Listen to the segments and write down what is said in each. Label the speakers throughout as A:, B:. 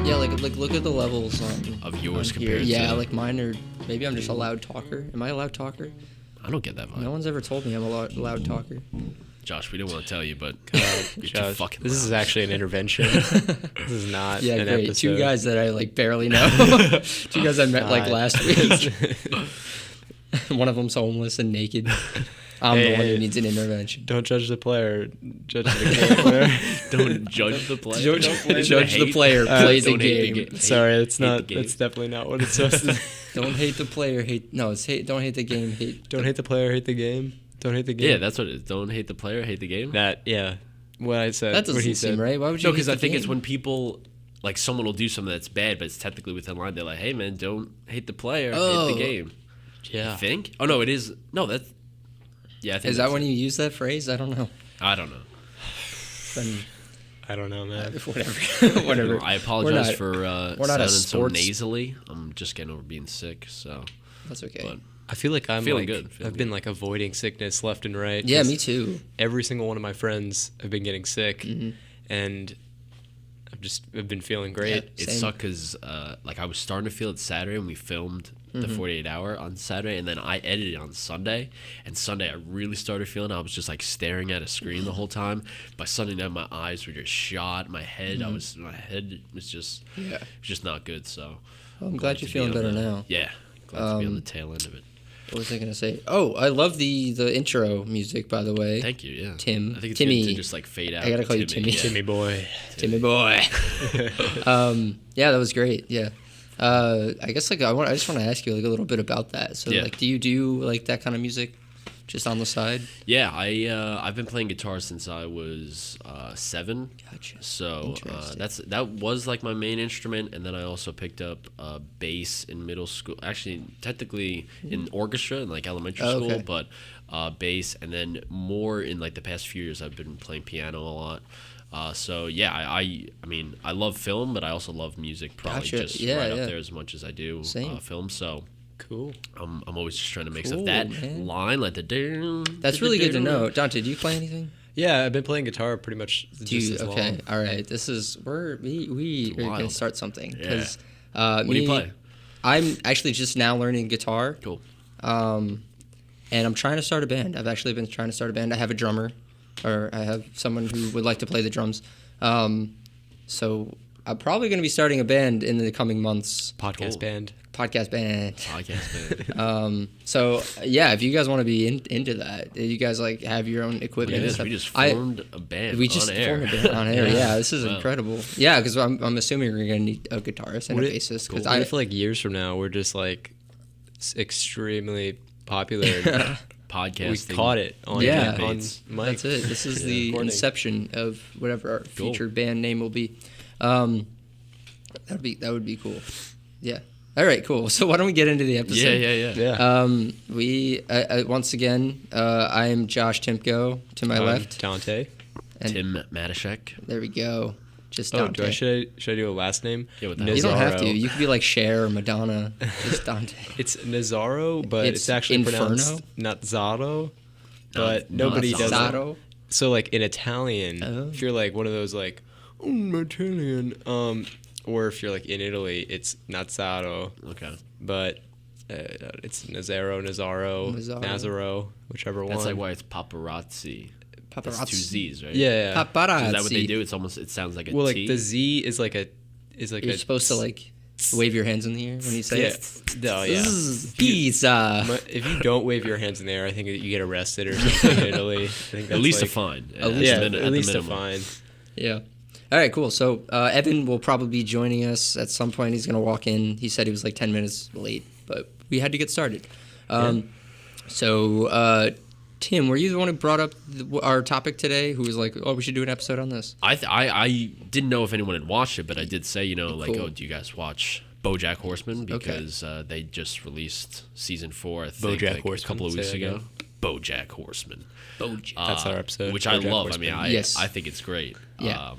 A: Yeah, like look at the levels
B: of yours
A: on
B: compared
A: here.
B: to...
A: Yeah, like mine are... Maybe I'm just a loud talker. Am I a loud talker?
B: I don't get that vibe.
A: No one's ever told me I'm a loud talker.
B: Josh, we didn't want to tell you, but you're
C: Josh,
B: too fucking
C: this
B: loud.
C: is actually an intervention. This is not
A: Yeah,
C: an
A: great.
C: episode.
A: Two guys that I like barely know. Two guys I met like last week. One of them's homeless and naked. I'm the one who needs an intervention.
C: Don't judge the player. Judge the game player.
B: Don't judge the player.
A: Judge the player. Play the
B: don't hate
A: game.
C: Sorry, that's
B: hate the
C: not.
B: game.
C: That's definitely not what it's supposed to.
A: Don't hate the player. It's hate. Don't hate the game.
C: Don't hate the player. Hate the game. Don't hate the game.
B: Yeah, that's what it is. Don't hate the player, hate the game.
C: Yeah. What I said.
A: That
C: what
A: doesn't
C: he
A: seem
C: said.
A: right. Why would you?
B: No, because
A: hate
B: I
A: the
B: think it's
A: game?
B: when people, like, someone will do something that's bad, but it's technically within line. They're like, hey, man, don't hate the player, hate the game.
C: Yeah.
B: You think? Oh, no, it is. No, that's... Yeah, I think
A: Is that when you use that phrase? I don't know.
B: I don't know.
A: Then,
C: I don't know, man.
A: whatever.
B: I apologize
A: not-
B: for
A: not a
B: sounding so
A: sports-
B: nasally. I'm just getting over being sick, so...
A: That's okay.
B: But
C: I feel like I'm
B: Feeling
C: like,
B: good, feeling
C: I've been like avoiding sickness left and right.
A: Yeah,
C: 'cause
A: me too.
C: Every single one of my friends have been getting sick,
A: Mm-hmm.
C: and I've been feeling great.
A: Yeah.
B: it
A: Same.
B: sucked because, like, I was starting to feel it Saturday, and we filmed the 48 hour on Saturday, and then I edited on Sunday. And Sunday, I really started feeling it. I was just like staring at a screen the whole time. By Sunday night, my eyes were just shot. My head, my head was just, not good. So
A: Well, I'm glad you're feeling better now.
B: Yeah, glad to be on the tail end of it.
A: What was I gonna say? Oh, I love the intro music, by the way.
B: Thank you. Yeah,
A: Tim.
B: I think it's
A: Timmy.
B: good to just like fade out.
A: I gotta call you Timmy.
B: Yeah.
C: Timmy boy.
A: Timmy boy. Yeah, that was great. Yeah. I guess like I just want to ask you like a little bit about that. So
B: Yeah.
A: like, do you do like that kind of music, just on the side?
B: Yeah, I've been playing guitar since I was 7.
A: Gotcha.
B: So
A: Interesting.
B: that was like my main instrument, and then I also picked up bass in middle school. Actually, technically in orchestra in like elementary
A: Oh,
B: school,
A: okay.
B: but bass, and then more in like the past few years I've been playing piano a lot. So yeah, I mean I love film, but I also love music probably
A: Gotcha.
B: just
A: Yeah,
B: right
A: yeah.
B: up there as much as I do
A: Same.
B: film. So
C: Cool.
B: I'm always just trying to mix
A: Cool,
B: up that
A: man.
B: line like the ding.
A: That's really good to know. Dante, do you play anything?
C: Yeah, I've been playing guitar pretty much
A: Do
C: just
A: you?
C: as
A: Okay.
C: long.
A: All right. This is we are gonna
B: Wild.
A: start something
B: Yeah.
A: because
B: What do you play?
A: I'm actually just now learning guitar.
B: Cool.
A: And I'm trying to start a band. I've actually been trying to start a band. I have a drummer, or I have someone who would like to play the drums. So I'm probably going to be starting a band in the coming months.
C: Podcast
B: Cool.
C: band.
A: Podcast band.
B: Podcast band.
A: So yeah, if you guys want to be into that, you guys like have your own
B: Look
A: equipment.
B: at
A: and
B: this.
A: stuff.
B: We just formed a band
A: We just
B: on air.
A: formed a band on air. Yeah, this is
B: Wow.
A: incredible. Yeah, because I'm assuming we're going to need a guitarist and a bassist. Because
C: What if like years from now we're just like extremely popular? And
B: Podcasting.
C: we caught it on,
A: Yeah.
C: on
B: Bates.
C: mic.
A: That's it. This is the
C: Recording.
A: inception of whatever our future band name will be. That would be cool. Yeah. All right. Cool. So why don't we get into the episode?
B: Yeah.
C: Yeah.
A: We once again, I am Josh Timko to my
C: I'm
A: left.
C: Dante.
A: And
B: Tim Matashek.
A: there we go. Just
C: Oh,
A: Dante.
C: should I do a last name?
B: Yeah, what the hell?
A: You don't have to.
C: Nazaro.
A: You could be like Cher or Madonna. Just Dante.
C: It's Nazaro, but
A: It's
C: it's actually
A: Inferno?
C: pronounced Nazzaro. But
B: No,
C: nobody does it.
A: Zaro.
C: So like in Italian,
A: Oh.
C: if you're like one of those like, I'm Italian, or if you're like in Italy, it's Nazzaro,
B: Okay.
C: but it's Nazaro, Nazaro, whichever
B: That's
C: one.
B: like why it's paparazzi. That's two
A: Paparazzi.
B: Z's, right?
C: Yeah.
A: Paparazzi.
B: Is that what they do? It sounds like a
C: Well, like
B: T.
C: the Z is like a
A: You're supposed to like wave your hands in the air when you say
C: yeah.
A: it.
C: No, yeah.
A: Pizza.
C: But if you don't wave your hands in the air, I think that you get arrested or something in Italy. I think
B: At
C: that's
B: least
C: like,
B: a fine.
A: At
C: least a
B: minimum.
C: fine.
A: Yeah. All right, cool. So Evan will probably be joining us at some point. He's going to walk in. He said he was like 10 minutes late, but we had to get started. So, Tim, were you the one who brought up our topic today, who was like, oh, we should do an episode on this?
B: I didn't know if anyone had watched it, but I did say, like,
A: Cool.
B: oh, do you guys watch Bojack Horseman? Because they just released season 4, I think,
C: Bojack
B: like, a
C: Horseman,
B: couple of weeks
C: say that
B: ago.
C: again.
B: Bojack Horseman.
A: Bojack.
C: That's our episode,
B: Which I
C: Bojack
B: love.
C: Horseman.
B: I mean,
A: Yes.
B: I think it's great.
A: Yeah.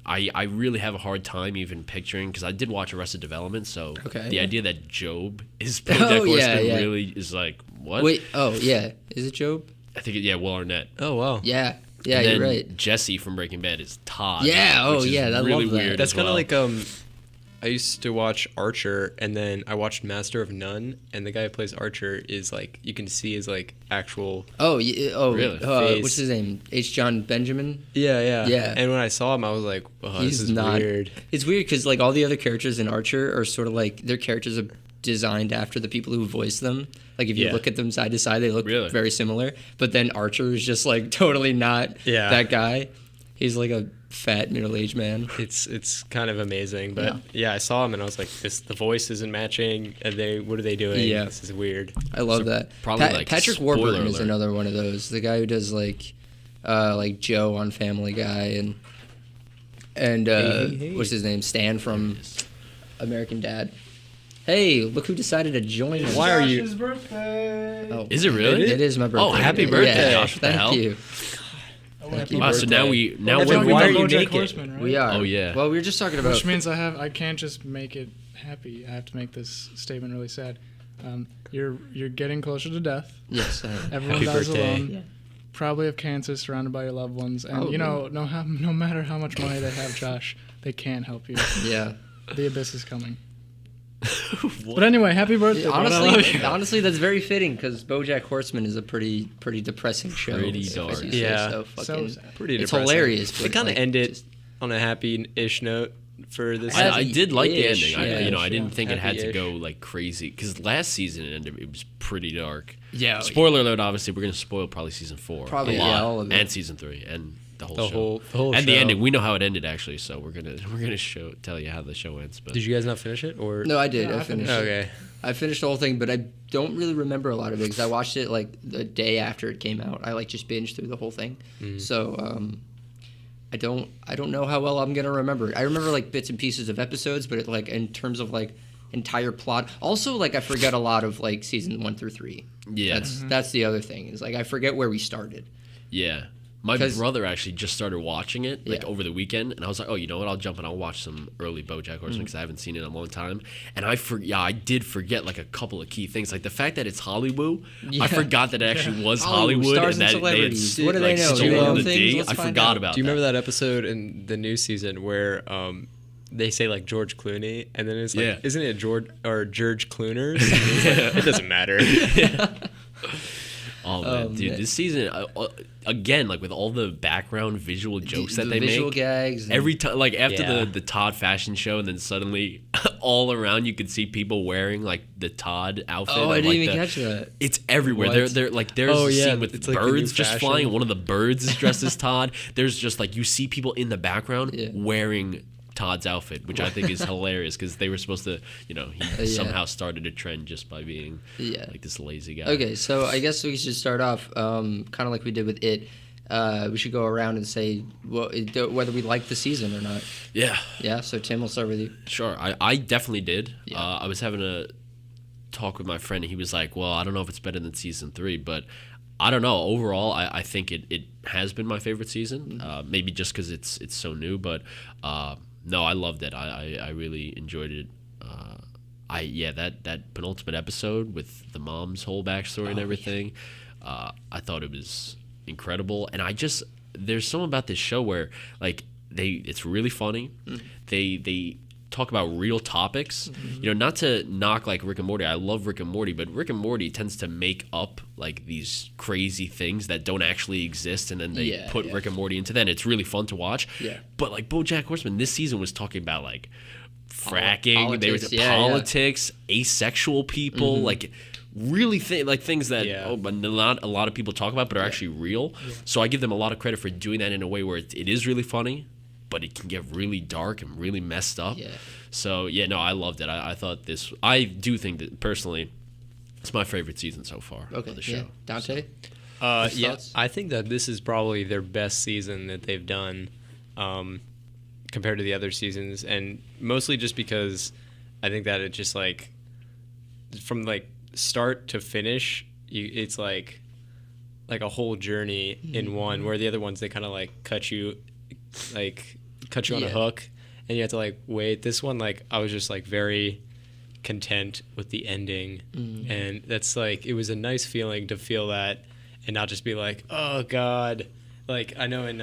B: I really have a hard time even picturing, because I did watch Arrested Development, so
A: Okay,
B: the
A: yeah.
B: idea that Job is Bojack
A: Oh, yeah,
B: Horseman
A: yeah.
B: really is like, what?
A: Wait, oh, yeah. Is it Job?
B: I think, Will Arnett.
C: Oh, wow.
A: Yeah. Yeah,
B: And
A: you're
B: then
A: right.
B: Jesse from Breaking Bad is Todd.
A: Yeah, oh,
B: which is
A: yeah, I love
B: really
A: that.
B: weird
C: That's
B: as
C: kind of
B: well.
C: like I used to watch Archer, and then I watched Master of None, and the guy who plays Archer is like, you can see his like actual.
A: Oh, yeah,
B: Really?
A: What's his name? H. John Benjamin.
C: Yeah.
A: Yeah.
C: And when I saw him, I was like, oh, this is weird.
A: It's weird because like all the other characters in Archer are sort of like their characters are designed after the people who voice them. Like if you look at them side to side, they look
B: Really?
A: very similar. But then Archer is just like totally not that guy. He's like a fat middle-aged man.
C: It's kind of amazing, but yeah, I saw him and I was like, the voice isn't matching. And what are they doing?
A: Yeah.
C: This is weird.
A: I love that.
B: probably, like,
A: Patrick
B: spoiler
A: Warburton is
B: alert.
A: another one of those. The guy who does like Joe on Family Guy and
C: hey.
A: what's his name? Stan from American Dad. Hey, look who decided to join us.
C: Why are you?
D: Josh's birthday.
A: Oh,
B: Is it really?
A: It is my birthday.
B: Oh, happy birthday, Josh. What the
A: Thank
B: hell?
A: you.
D: Thank
A: you.
B: Wow, so now we're
C: Why
D: Talking
C: are
D: about
C: you
D: Bojack
C: naked?
D: Horseman, right?
A: We are.
B: Oh, yeah.
A: Well, we were just talking about.
D: Which means I can't just make it happy. I have to make this statement really sad. You're getting closer to death.
A: Yes.
D: Everyone
C: Happy
D: dies
C: birthday.
D: alone.
A: Yeah.
D: Probably of cancer, surrounded by your loved ones, and
A: Probably.
D: no matter how much money they have, Josh, they can't help you.
A: Yeah.
D: The abyss is coming. But anyway, happy birthday! bud. I love
A: Honestly,
D: you.
A: honestly, that's very fitting because BoJack Horseman is a pretty depressing show.
B: Pretty
A: if I
B: dark.
A: do say
C: Yeah.
A: So,
D: So
A: fucking,
D: sad.
C: Pretty
A: it's
C: depressing.
A: hilarious. But
C: They kind of
A: like,
C: end it
A: just-
C: on a happy-ish note for this.
A: I-
B: I did like the
A: Happy-ish,
B: ending. I
A: yeah.
B: didn't think it had to
C: Happy-ish.
B: go like crazy because last season it was pretty dark.
A: Yeah.
B: Spoiler alert! Obviously, we're gonna spoil probably season 4,
A: Probably,
B: a
A: yeah,
B: lot,
A: all of it.
B: and season 3, and the whole show,
C: the whole
B: and the
C: show.
B: ending. We know how it ended actually, so we're gonna tell you how the show ends. But
C: Did you guys not finish it, or?
A: No, I did.
D: Yeah,
A: I
D: I
A: finished.
D: finished
A: it.
C: Okay.
A: I finished the whole thing, but I don't really remember a lot of it because I watched it like the day after it came out. I like just binged through the whole thing. So I don't know how well I'm gonna remember it. I remember like bits and pieces of episodes, but like in terms of like entire plot, also like I forget a lot of like season 1 through 3.
B: yeah,
A: That's the other thing is like I forget where we started.
B: yeah. My
A: 'Cause-
B: brother actually just started watching it like
A: Yeah.
B: over the weekend, and I was like, "Oh, you know what? I'll jump and I'll watch some early BoJack Horseman because I haven't seen it in a long time." And I did forget like a couple of key things, like the fact that it's Hollywood.
A: Yeah.
B: I forgot that it actually was
A: Hollywood,
B: Hollywood,
A: stars
B: and
A: and
B: that they had
A: celebrities. What do they know?
B: stolen
A: They know
B: the
A: things?
B: D.
A: Let's
B: I
A: find
B: forgot
A: out.
B: about.
C: Do you
B: that.
C: remember that episode in the new season where they say like George Clooney, and then it's like,
B: Yeah.
C: isn't it George Clooners? And it's like, it doesn't matter.
B: Oh man, dude,
A: man.
B: this season again, like with all the background visual jokes that
A: the
B: they
A: visual
B: make.
A: gags. and-
B: Every time, like after
C: Yeah.
B: the Todd fashion show, and then suddenly all around you could see people wearing like the Todd outfit.
A: Oh, I
B: and,
A: didn't
B: like,
A: even
B: the-
A: catch that.
B: It's everywhere.
A: What?
B: They're like there's
C: Oh,
B: a
C: yeah,
B: scene with
C: it's like the new
B: birds just
C: fashion.
B: flying. One of the birds is dressed as Todd. There's just like you see people in the background
A: Yeah.
B: wearing Todd's outfit, which I think is hilarious because they were supposed to, he
A: Yeah.
B: somehow started a trend just by being
A: Yeah.
B: like this lazy guy.
A: Okay, so I guess we should start off kind of like we did with it. We should go around and say whether we like the season or not.
B: Yeah.
A: Yeah, so Tim, we'll start with you.
B: Sure, I definitely did.
A: Yeah.
B: I was having a talk with my friend, and he was like, "Well, I don't know if it's better than season 3, but I don't know. Overall, I think it has been my favorite season. Maybe just because it's so new, but no, I loved it. I really enjoyed it. That penultimate episode with the mom's whole backstory and everything. I thought it was incredible, and there's something about this show where like it's really funny. They talk about real topics. Not to knock like Rick and Morty. I love Rick and Morty, but Rick and Morty tends to make up like these crazy things that don't actually exist, and then they put Rick and Morty into that. And it's really fun to watch.
A: Yeah.
B: But like BoJack Horseman, this season was talking about like fracking, there was
A: Politics, yeah,
B: politics, asexual people, like really things that
C: Yeah.
B: but not a lot of people talk about, but are actually real. So I give them a lot of credit for doing that in a way where it is really funny, but it can get really dark and really messed up.
A: Yeah.
B: So yeah, no, I loved it. I thought I do think that personally, it's my favorite season so far
A: Okay,
B: of the show.
A: yeah. Dante?
C: Yeah,
A: thoughts?
C: I think that this is probably their best season that they've done compared to the other seasons, and mostly just because I think that it just like from like start to finish, it's like a whole journey in one. Where the other ones they kind of like cut you on a
A: Yeah.
C: hook, and you have to like wait. This one, like I was just like very content with the ending, and that's like it was a nice feeling to feel that and not just be like, oh god. Like I know in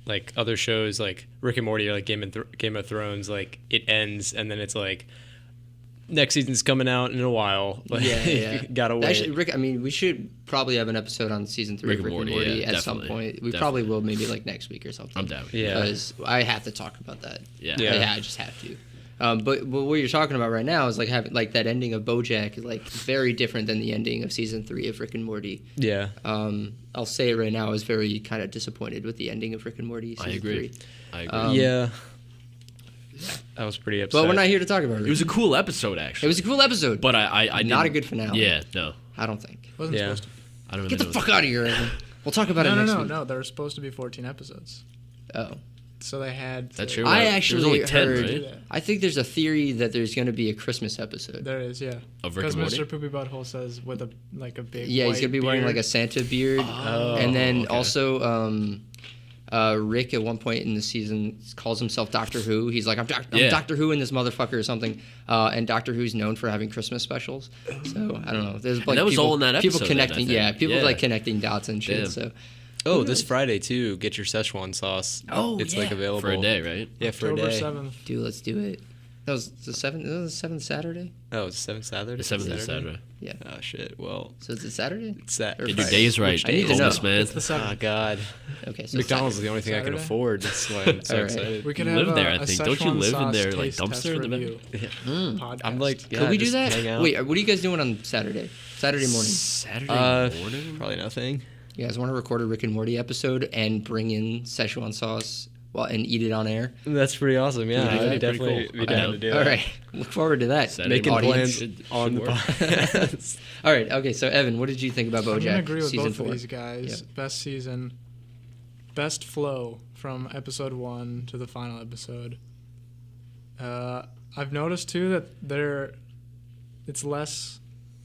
C: like other shows like Rick and Morty or like Game of Thrones, like it ends and then it's like next season's coming out in a while. Like,
A: Yeah.
C: gotta wait.
A: Actually, Rick, I mean, we should probably have an episode on season 3 of Rick and Morty
B: yeah,
A: at some
B: definitely.
A: point. We probably will, maybe like next week or something.
B: I'm down.
C: Yeah.
A: Because I have to talk about that.
B: Yeah.
C: Yeah.
A: I just have to. But what you're talking about right now is like having like that ending of BoJack is like very different than the ending of season 3 of Rick and Morty.
C: Yeah.
A: I'll say it right now. I was very kind of disappointed with the ending of Rick and Morty season
B: I agree.
A: 3.
B: I agree.
C: Yeah. I was pretty upset.
A: But we're not here to talk about it.
B: It was a cool episode, actually.
A: It was a cool episode,
B: But I
A: not a
B: didn't-
A: good finale.
B: Yeah, no.
A: I don't think.
D: Wasn't
C: Yeah.
D: supposed to.
B: I don't
A: Get
B: know.
A: the fuck out of here, Evan. We'll talk about it next week.
D: No. There were supposed to be 14 episodes.
A: Oh.
D: So they had.
B: That's
D: to-
B: true.
A: I
B: There was
A: actually
B: only 10,
A: heard.
B: right?
A: I think there's a theory that there's going to be a Christmas episode.
D: There is, yeah.
B: Of Rick
D: Because
B: and Morty?
D: Mr. Poopy Butthole says with a big.
A: Yeah, he's
D: white
A: gonna be wearing
D: beard.
A: like a Santa beard,
C: Oh,
A: and then
B: okay.
A: also Rick at one point in the season calls himself Doctor Who. He's like, I'm
B: Yeah.
A: Doctor Who in this motherfucker or something. And Doctor Who's known for having Christmas specials. So I don't know. There's like
B: that was
A: people,
B: all in that
A: people
B: episode then, I
A: connecting.
B: think.
A: Yeah, people
B: Yeah.
A: like connecting dots and shit.
B: Damn.
A: So
C: Oh, this Friday too. Get your Szechuan sauce.
A: Oh,
C: it's like
A: yeah.
C: available
B: For a day, right?
C: Yeah, for
D: October
C: a day.
D: 7th.
A: dude, let's do it. That was the seventh. That was the seventh Saturday.
C: Oh, it's 7th Saturday.
B: The 7th is Saturday.
A: Yeah.
C: Oh shit. Well,
A: So is it Saturday?
C: it's that.
A: Or
B: Get your
A: Friday.
B: days right.
A: I need to
B: homeless
A: know.
B: man.
D: It's the 7th.
C: Oh God.
A: Okay. So
C: McDonald's is
A: Saturday.
C: the only thing I can
D: Saturday?
C: afford. That's why I'm so
A: All right.
C: excited.
D: We could
B: You
D: have
B: live there, I
D: a
B: think. Don't you
D: Szechuan
B: live in
D: sauce
B: their, like,
D: taste
B: dumpster
D: test
B: in the back?
D: review
A: Mm.
D: podcast.
C: I'm like,
A: Could we do
C: just
A: that?
C: hang out.
A: Wait, what are you guys doing on Saturday? Saturday morning.
B: Saturday morning?
C: Probably nothing.
A: You guys want to record a Rick and Morty episode and bring in Szechuan sauce and eat it on air?
C: That's pretty awesome. Yeah,
B: Yeah, that'd be
C: I'd
B: pretty
C: definitely
B: cool.
C: be
B: I'm
C: down
B: down.
C: to do
A: All
C: that.
A: right. Look forward to that.
B: Saturday
C: Making
B: morning
C: plans
B: should
C: on the
B: work.
C: podcast.
A: All right. Okay. So Evan, what did you think about
D: I'm
A: BoJack
D: gonna agree with
A: season
D: both
A: 4?
D: of these guys. Best season, best flow from episode 1 to the final episode. I've noticed too that it's less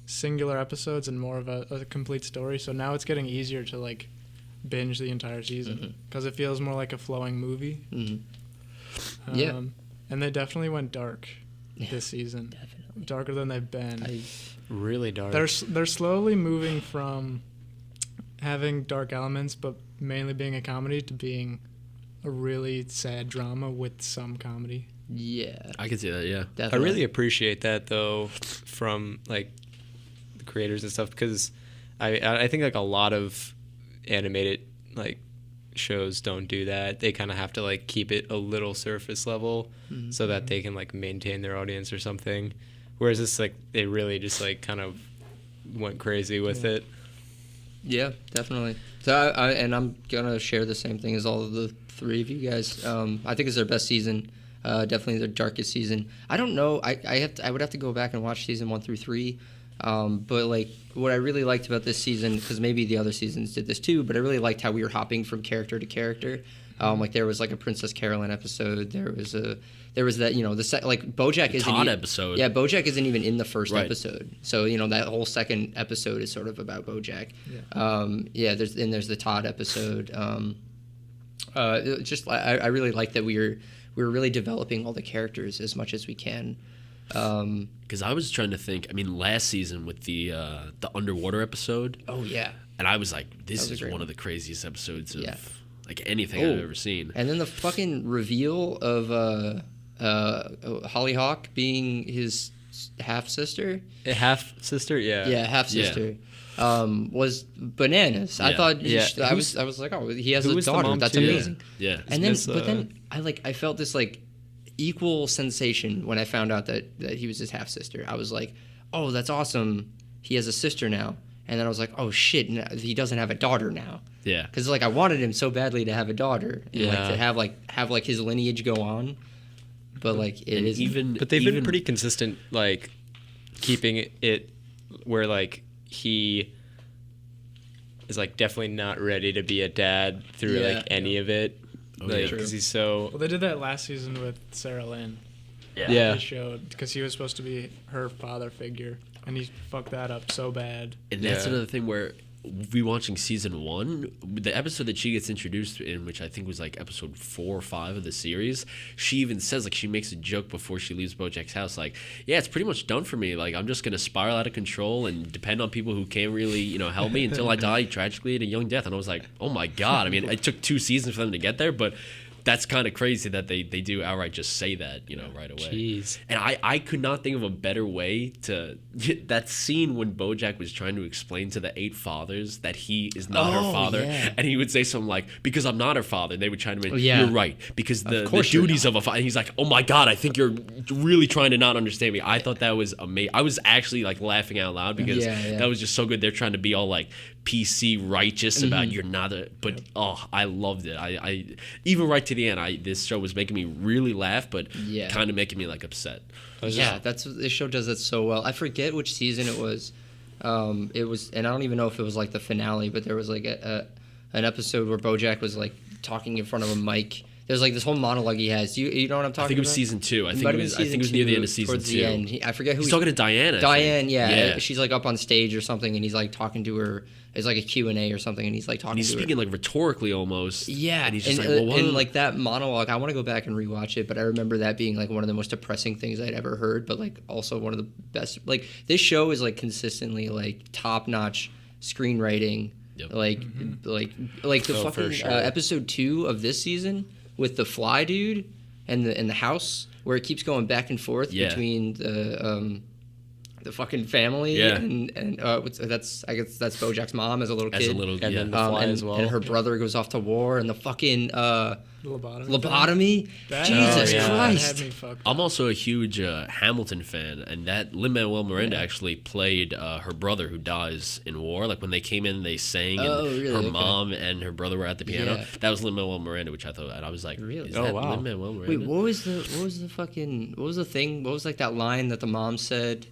D: singular episodes and more of a complete story. So now it's getting easier to like binge the entire season because it feels more like a flowing movie.
A: Mm-hmm. Yeah.
D: And they definitely went dark
A: Yeah,
D: this season.
A: Definitely.
D: Darker than they've been.
C: Really dark.
D: They're slowly moving from having dark elements, but mainly being a comedy, to being a really sad drama with some comedy.
A: Yeah.
B: I can see that, yeah.
C: I
A: Definitely.
C: really appreciate that though from like the creators and stuff because I think like a lot of animated like shows don't do that. They kind of have to like keep it a little surface level so that they can like maintain their audience or something. Whereas this like they really just like kind of went crazy with it.
A: Yeah, definitely. So I'm gonna share the same thing as all of the three of you guys. I think it's their best season. Definitely their darkest season. I don't know. I would have to go back and watch season 1 through 3. But like what I really liked about this season, because maybe the other seasons did this too, but I really liked how we were hopping from character to character. Like there was like a Princess Carolyn episode. There was that like BoJack isn't
B: Todd episode.
A: Yeah, BoJack isn't even in the first
B: Right.
A: episode. So that whole second episode is sort of about BoJack.
D: Yeah.
A: There's the Todd episode. I really like that we were really developing all the characters as much as we can.
B: Because I was trying to think. I mean, last season with the underwater episode,
A: Oh yeah.
B: and I was like, this
A: That was a
B: is
A: great
B: one
A: one.
B: of the craziest episodes of
A: Yeah.
B: like anything
A: Oh.
B: I've ever seen.
A: And then the fucking reveal of Hollyhock being his half sister.
C: Half sister, yeah.
A: Yeah, half sister. Was bananas. I
B: Yeah.
A: thought
C: Yeah.
A: I was like, oh, he has
C: Who
A: a
C: was the
A: daughter.
C: mom
A: That's
C: too?
A: amazing.
B: Yeah.
A: And then,
C: Miss,
A: but then I felt this like equal sensation when I found out that he was his half sister. I was like, oh, that's awesome. He has a sister now. And then I was like, oh shit, he doesn't have a daughter now.
B: Yeah.
A: Because like I wanted him so badly to have a daughter and like
C: Yeah.
A: to have like his lineage go on, but like it
B: And
A: is
C: But they've been pretty consistent, like keeping it where like he is like definitely not ready to be a dad through
A: Yeah.
C: like any of it,
B: Oh,
C: like
B: yeah.
C: because he's so
D: Well, they did that last season with Sarah Lynn.
C: yeah.
D: They showed because he was supposed to be her father figure, and he fucked that up so bad.
B: And that's
C: Yeah.
B: another thing where rewatching season 1, the episode that she gets introduced in, which I think was like episode 4 or 5 of the series, she even says, like, she makes a joke before she leaves Bojack's house, like, yeah, it's pretty much done for me. Like, I'm just gonna spiral out of control and depend on people who can't really, you know, help me until I die tragically at a young death. And I was like, oh my god. I mean, it took 2 seasons for them to get there, but that's kind of crazy that they do outright just say that, you know, right away.
C: Jeez.
B: And I could not think of a better way to that scene when Bojack was trying to explain to the 8 fathers that he is not her father, and he would say something like, "Because I'm not her father." And they would try to make, "You're right, because the duties of a father." And he's like, "Oh my god, I think you're really trying to not understand me." I thought that was amazing. I was actually like laughing out loud because that was just so good. They're trying to be all like PC righteous about you're not a, but I loved it. I even right to the end, this show was making me really laugh, but kind of making me like upset.
A: This show does that so well. I forget which season it was. It was, and I don't even know if it was like the finale, but there was like an episode where Bojack was like talking in front of a mic. There's like this whole monologue he has. You know what I'm talking about?
B: I think it was season 2. I think it was near the end of season 2.
A: The end. I forget who
B: he's talking to Diana.
A: Diane, yeah. She's like up on stage or something, and he's like talking to her. It's like a Q&A or something, and he's like talking to her.
B: He's speaking like rhetorically almost.
A: Yeah.
B: And he's just like, well,
A: and like that monologue, I want to go back and rewatch it, but I remember that being like one of the most depressing things I'd ever heard, but like also one of the best. Like this show is like consistently like top-notch screenwriting. Yep. Like the fucking episode 2 of this season with the fly dude and the house where it keeps going back and forth between the fucking family and that's I guess that's Bojack's mom as a little kid.
C: And then the fly as well.
A: And her brother goes off to war and the fucking lobotomy.
D: That,
A: Jesus Christ.
D: That had me fucked up.
B: I'm also a huge Hamilton fan, and that Lin-Manuel Miranda actually played her brother who dies in war. Like when they came in, they sang, and her mom and her brother were at the piano. Yeah. That was Lin-Manuel Miranda, which I thought, and I was like,
A: really?
B: Is that Lin-Manuel Miranda?
A: Wait, what was the thing? What was like that line that the mom said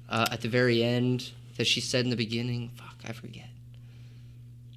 A: at the very end that she said in the beginning? Fuck, I forget.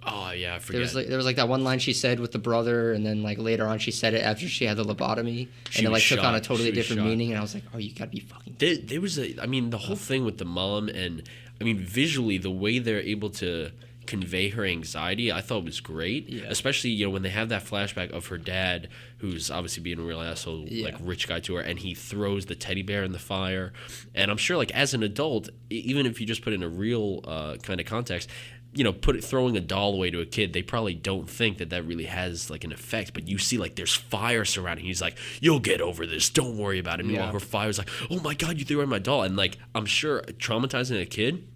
B: Oh yeah, I forget.
A: There was like that one line she said with the brother, and then like later on she said it after she had the lobotomy, and it like took on a totally different meaning. And I was like, oh, you gotta be fucking.
B: There was the whole thing with the mom, and I mean visually the way they're able to convey her anxiety, I thought was great. Yeah. Especially when they have that flashback of her dad, who's obviously being a real asshole, like rich guy to her, and he throws the teddy bear in the fire. And I'm sure, like as an adult, even if you just put it in a real kind of context. Throwing a doll away to a kid, they probably don't think that really has like an effect. But you see, like there's fire surrounding. He's like, "You'll get over this. Don't worry about it." Meanwhile, her fire's like, "Oh my god, you threw away my doll!" And like, I'm sure traumatizing a kid.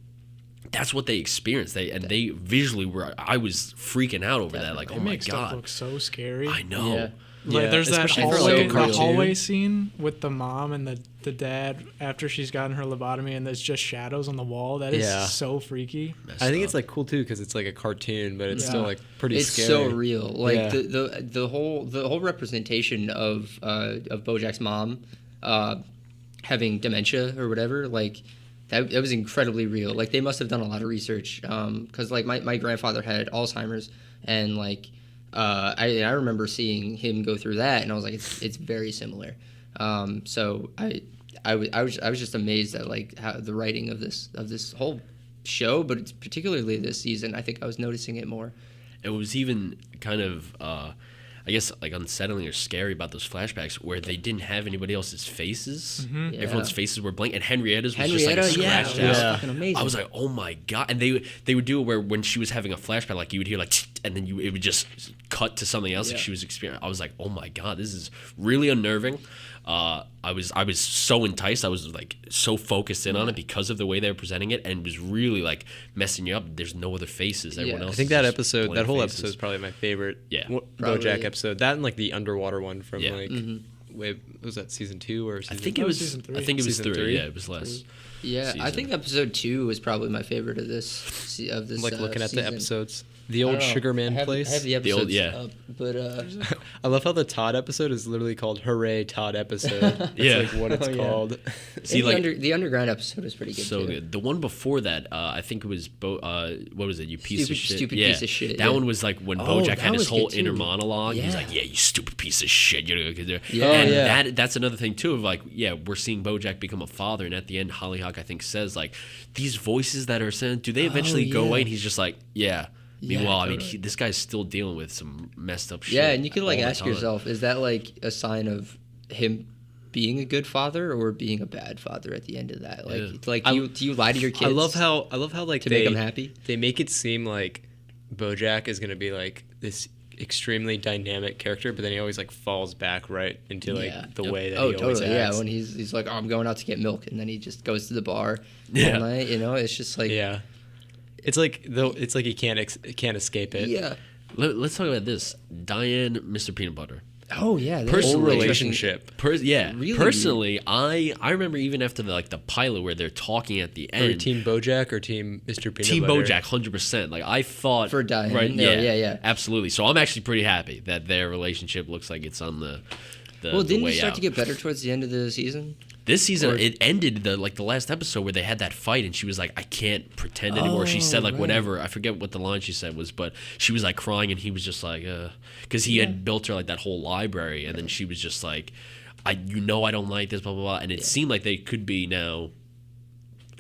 B: That's what they experienced. They visually were. I was freaking out over that. Like, oh my god,
D: stuff look so scary.
B: I know.
D: Yeah. Like, there's that hallway scene with the mom and the dad after she's gotten her lobotomy, and there's just shadows on the wall. That is so freaky.
C: I think it's like cool too because it's like a cartoon, but it's still like pretty scary.
A: It's so real. Like the whole representation of Bojack's mom having dementia or whatever, like that was incredibly real. Like they must have done a lot of research because like my grandfather had Alzheimer's, and like. I remember seeing him go through that, and I was like, it's very similar. So I was just amazed at like how the writing of this whole show, but it's particularly this season. I think I was noticing it more.
B: It was even kind of I guess like unsettling or scary about those flashbacks where they didn't have anybody else's faces. Mm-hmm. Yeah. Everyone's faces were blank, and Henrietta's was just like scratched out.
A: Fucking amazing.
B: I was like, oh my god! And they would do it where when she was having a flashback, like you would hear like, and then it would just cut to something else that she was experiencing. I was like, oh my god, this is really unnerving. I was so enticed. I was like so focused in on it because of the way they were presenting it, and it was really like messing you up. There's no other faces. Everyone else.
C: I think that whole episode is probably my favorite.
B: Yeah,
C: Bojack episode. That and like the underwater one from like, wait, was that season 2 or season?
B: I think it was
D: season 3.
B: I think it was
C: season
B: 3.
C: 3.
B: Yeah, it was less.
A: Yeah, season. I think episode 2 was probably my favorite of this.
C: Like looking at
A: season.
C: the episodes. The
A: I
C: old
A: don't know.
C: Sugarman
A: I have
C: place.
A: the
B: The old-
A: episodes
B: yeah.
A: up, but
C: I love how the Todd episode is literally called "Hooray Todd Episode." That's
B: Yeah.
C: like what it's
A: Oh, yeah.
C: called.
B: See,
A: the,
B: like-
A: the underground episode is pretty good.
B: So
A: too.
B: good. The one before that, I think it was what was it? You piece of shit.
A: Stupid
B: yeah.
A: piece of shit,
B: That
A: yeah.
B: one was like when
A: Oh,
B: Bojack
A: that
B: had his
A: was
B: whole
A: good,
B: inner
A: too.
B: monologue. He's
A: Yeah.
B: like, "Yeah, you stupid piece of shit."
A: Yeah.
B: And
C: yeah.
B: that's another thing too of like, yeah, we're seeing Bojack become a father, and at the end, Hollyhock I think says like, these voices that are sent, do they eventually go
A: yeah.
B: away? And he's just like, yeah.
A: Yeah,
B: Meanwhile, I mean,
A: totally.
B: this guy's still dealing with some messed up shit.
A: Yeah, and you could like
B: all the
A: ask
B: time.
A: yourself, is that like a sign of him being a good father or being a bad father at the end of that? Like,
B: Yeah.
A: like
C: I-
A: do you lie to your kids?
C: I love how like
A: to
C: they
A: make them happy.
C: they make it seem like Bojack is gonna be like this extremely dynamic character, but then he always like falls back right into like
A: Yeah.
C: the
B: Yep.
C: way that
A: Oh,
C: he always
A: totally. Yeah,
C: acts.
A: when he's like, oh, I'm going out to get milk, and then he just goes to the bar
B: Yeah.
A: all night. You know, it's just like,
C: Yeah. It's like though it's like he can't can't escape it.
A: yeah.
B: Let's talk about this. Diane, Mr. Peanut Butter.
A: Oh yeah, that
C: Whole
A: is
B: Personally-
A: interesting.
C: relationship.
A: Really
B: Personally, I remember even after the pilot where they're talking at the
C: Are you
B: end.
C: Team Bojack or Team Mr. Peanut
B: Team
C: Butter?
B: Bojack, 100%. Like I thought
A: For Diane.
B: right?
A: No,
B: Yeah,
A: yeah.
B: absolutely. So I'm actually pretty happy that their relationship looks like it's on the
A: Well, didn't
B: way
A: he start
B: out.
A: to get better towards the end of the season?
B: This season,
A: or-
B: it ended the last episode where they had that fight, and she was like, "I can't pretend anymore." She said like
A: right.
B: whatever. I forget what the line she said was, but she was like crying, and he was just like, because he had built her like that whole library, and then she was just like, I don't like this, blah blah blah, and it seemed like they could be now.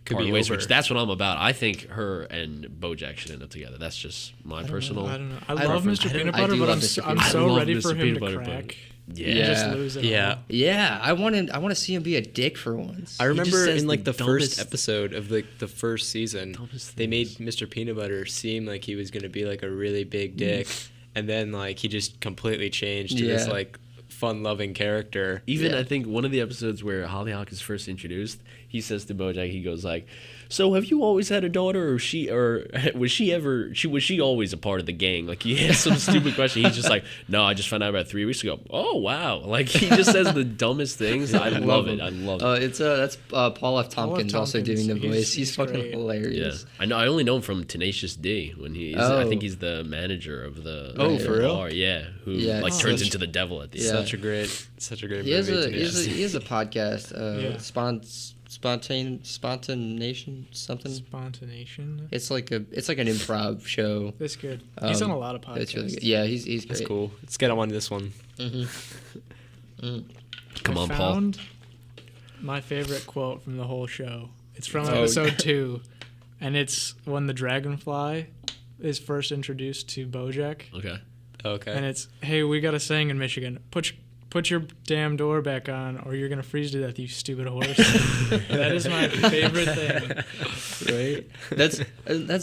C: Could
B: Part
C: be
B: ways,
C: over.
B: which that's what I'm about. I think her and Bojack should end up together. That's just my personal.
D: I don't know. I
A: I
D: love
A: don't-
D: Mr.
A: I
D: Peanut
A: do
D: Butter, but
A: love
D: I'm
A: Mr.
D: so,
A: Peanut
D: I'm
A: Butter.
D: so
B: I love
D: ready
B: Mr.
D: for him
B: Peanut
D: to
B: Butter, but-
D: crack.
B: Yeah.
D: And just
A: Yeah.
D: lose it
C: Yeah.
D: all.
A: Yeah, I want to see him be a dick for once.
C: I remember
B: says
C: in like
B: the
C: the first
B: dumbest-
C: episode of like the first season,
B: Dumbest
C: they made
B: things.
C: Mr. Peanut Butter seem like he was gonna be like a really big dick, and then like he just completely changed to this
A: Yeah.
C: like fun-loving character.
B: Even
A: Yeah.
B: I think one of the episodes where Hollyhock is first introduced, he says to Bojack, he goes like, "So have you always had a daughter, or was she always a part of the gang?" Like he asked some stupid question. He's just like, "No, I just found out about 3 weeks ago." Oh wow! Like he just says the dumbest things. I love it. I love it.
A: It's that's Paul F. Tompkins also doing the
D: Tompkins.
A: voice. He's
D: He's
A: fucking
D: great.
B: Yeah,
A: hilarious.
B: I know. I only know him from Tenacious D when I
A: Oh.
B: think he's the manager of the
C: Oh, for real?
B: bar. Yeah, who
A: Yeah,
B: like
A: it's
B: turns
A: such-
B: into the devil at the
A: Yeah.
B: end.
C: Such a great
A: He has
C: movie.
A: he has a podcast.
D: Yeah.
A: Spontanation something.
D: Spontanation.
A: It's like an improv show.
D: That's good. He's on
A: Um,
D: a lot of podcasts.
A: It's really good. Yeah, he's great.
C: That's cool. Let's get him on this one.
B: Come
D: I
B: on, Paul.
D: found my favorite quote from the whole show. It's from
A: Oh.
D: episode 2, and it's when the dragonfly is first introduced to Bojack,
B: Okay.
C: Okay.
D: and it's, "Hey, we got a saying in Michigan: put your damn door back on, or you're gonna freeze to death, you stupid horse." That is my favorite thing.
A: Right. That's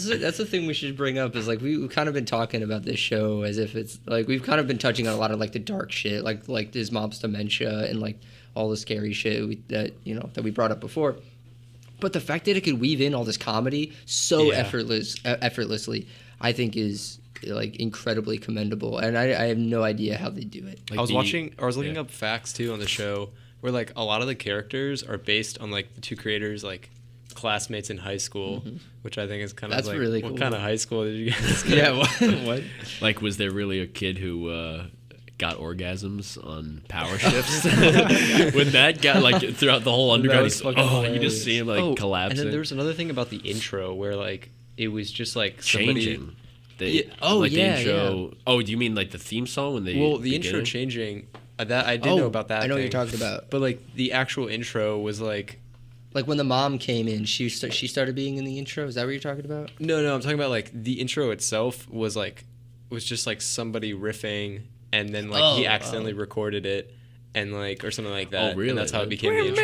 A: the thing we should bring up is like we've kind of been talking about this show as if it's like we've kind of been touching on a lot of like the dark shit, like his mom's dementia and like all the scary shit that we brought up before. But the fact that it could weave in all this comedy so
C: Yeah.
A: effortlessly, I think is like incredibly commendable, and I have no idea how they do it.
B: Like
C: I was
B: the-
C: looking
B: yeah.
C: up facts too on the show where like a lot of the characters are based on like the two creators like classmates in high school, which I think is kind
A: That's
C: of like
A: really
C: what
A: cool.
C: kind of high school did you guys go?
A: Yeah. What?
B: Like, was there really a kid who got orgasms on power shifts? When that guy, like, throughout the whole underground,
A: was
B: he's,
A: fucking
B: you
A: hilarious.
B: just see him, like, collapsing.
C: And then there was another thing about the intro where like it was just like somebody,
B: changing.
C: Yeah.
A: Oh,
B: like
A: yeah,
B: the intro. Oh, do you mean, like, the theme song when they
C: well the intro
B: beginning?
C: changing that I did know about that.
A: I know what
C: thing.
A: you're talking about.
C: But like the actual intro was like
A: Like when the mom came in, she started being in the intro. Is that what you're talking about?
C: no, I'm talking about like the intro itself was just like somebody riffing and then like he
A: Oh,
C: accidentally recorded it and like or something like that.
B: Oh, really?
C: And that's how it became the intro.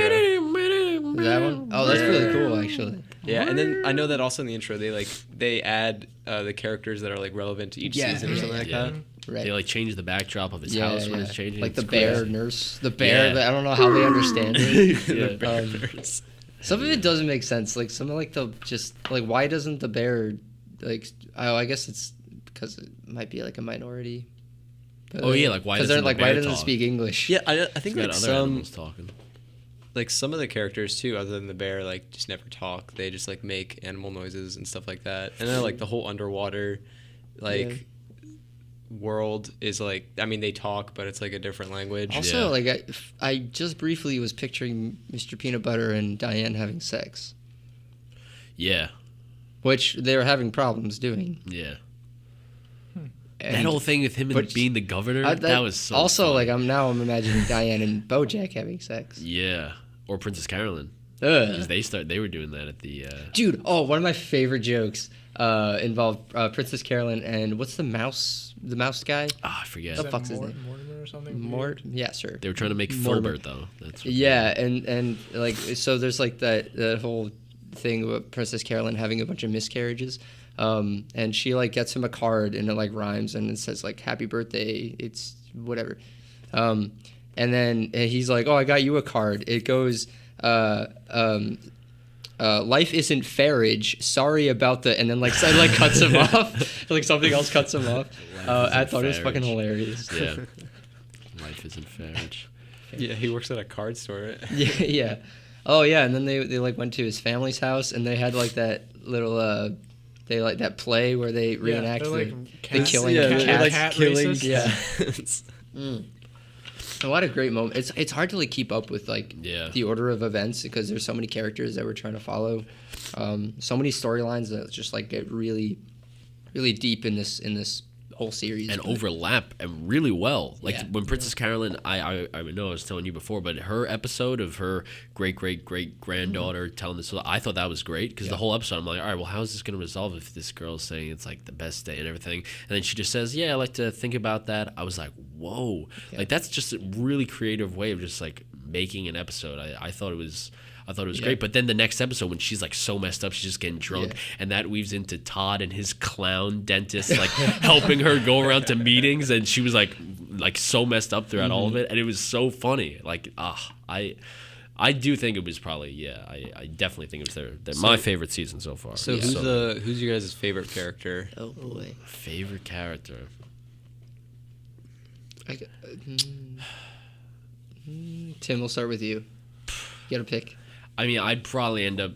A: That one? Oh, that's really cool, actually.
C: Yeah, and then I know that also in the intro they add the characters that are like relevant to each
A: Yeah,
C: season or something like
B: yeah.
C: that.
A: Right.
B: They, like, change the backdrop of his house when it's changing.
A: Like the
B: It's
A: bear
B: crazy.
A: nurse. The bear,
B: Yeah.
A: I don't know how they understand it.
B: Yeah.
C: The bears.
A: Some of it doesn't make sense. Like some of like the just like why doesn't the bear like I guess it's because it might be like a minority. But,
B: Oh, yeah, like, why
A: they're
B: doesn't the
A: like why
B: bear
A: doesn't it
B: talk?
A: speak English?
C: Yeah, I think
B: Got
C: like
B: other
C: some
B: animals talking.
C: like some of the characters too, other than the bear, like just never talk. They just like make animal noises and stuff like that. And then like the whole underwater, like world is like, I mean, they talk, but it's like a different language.
A: Also, like I just briefly was picturing Mr. Peanut Butter and Diane having sex,
B: Yeah.
A: which they were having problems doing.
B: Yeah.
A: And
B: That whole thing with him and being the governor, that was so
A: also
B: fun.
A: like I'm imagining Diane and Bojack having sex.
B: Yeah. Or Princess Carolyn.
A: Ugh.
B: Because they were doing that at the...
A: Dude, one of my favorite jokes involved Princess Carolyn and what's the mouse guy?
B: I forget.
A: The fuck's his name?
D: Mortimer or something?
A: Mort? Yeah, sure.
B: They were trying to make
A: Mortimer.
B: Filbert, though. That's
A: Yeah, and like so there's like that whole thing about Princess Carolyn having a bunch of miscarriages. And she like gets him a card and it like rhymes and it says like happy birthday, it's whatever. And then he's like, "Oh, I got you a card." It goes life isn't fairage. Sorry about the, and then like cuts him off. Like something else cuts him off. I thought it was fucking hilarious.
B: Yeah. Life isn't fairage.
C: Yeah, he works at a card store.
A: Yeah. Oh yeah, and then they like went to his family's house and they had like that little they like that play where they reenact the killing of cats.
D: Racist.
A: Yeah. A lot of great moments. It's hard to like keep up with like the order of events because there's so many characters that we're trying to follow, so many storylines that just like get really, really deep in this whole series
B: And overlap and really well. Like
A: Yeah.
B: when Princess Carolyn, I know I was telling you before, but her episode of her great granddaughter telling this, I thought that was great because the whole episode I'm like, all right, well, how is this going to resolve if this girl's saying it's like the best day and everything, and then she just says, yeah, I like to think about that. I was like, whoa, like that's just a really creative way of just like making an episode. I thought it was great. But then the next episode when she's like so messed up, she's just getting drunk, and that weaves into Todd and his clown dentist like helping her go around to meetings, and she was like so messed up throughout all of it, and it was so funny. Like I do think it was probably I definitely think it was my favorite season so far.
C: So who's your guys' favorite character?
A: Oh boy.
B: Favorite character?
A: Tim, we'll start with you. You gotta pick.
B: I mean, I'd probably end up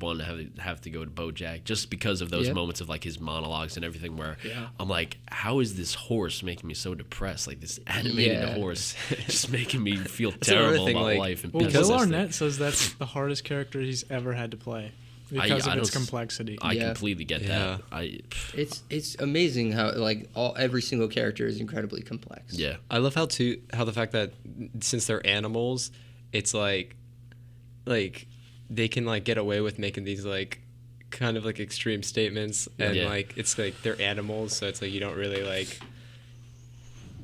B: wanting to have to go to Bojack just because of those moments of like his monologues and everything where I'm like, how is this horse making me so depressed? Like this animated horse just making me feel terrible about life. And
D: Well, Will Arnett says that's the hardest character he's ever had to play because of its complexity.
B: I completely get that.
A: It's amazing how like every single character is incredibly complex.
B: Yeah.
C: I love how the fact that since they're animals, it's like they can like get away with making these like kind of like extreme statements, and like it's like they're animals, so it's like you don't really like.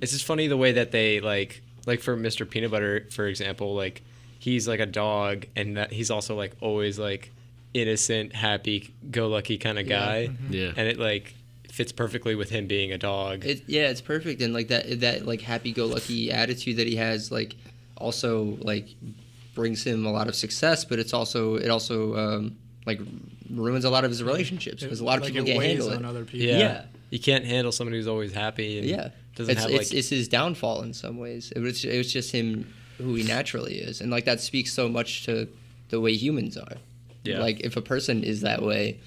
C: It's just funny the way that they like for Mr. Peanut Butter, for example, like he's like a dog, and that he's also like always like innocent, happy-go-lucky kind of guy.
B: Yeah.
C: And it like fits perfectly with him being a dog.
A: It's perfect, and like that like happy-go-lucky attitude that he has, like also like brings him a lot of success, but it also like ruins a lot of his relationships because a lot of people can't handle it.
D: On other people.
C: Yeah. You can't handle somebody who's always happy. And doesn't have like
A: it's his downfall in some ways. It was just him who he naturally is, and like that speaks so much to the way humans are.
C: Yeah.
A: Like if a person is that way,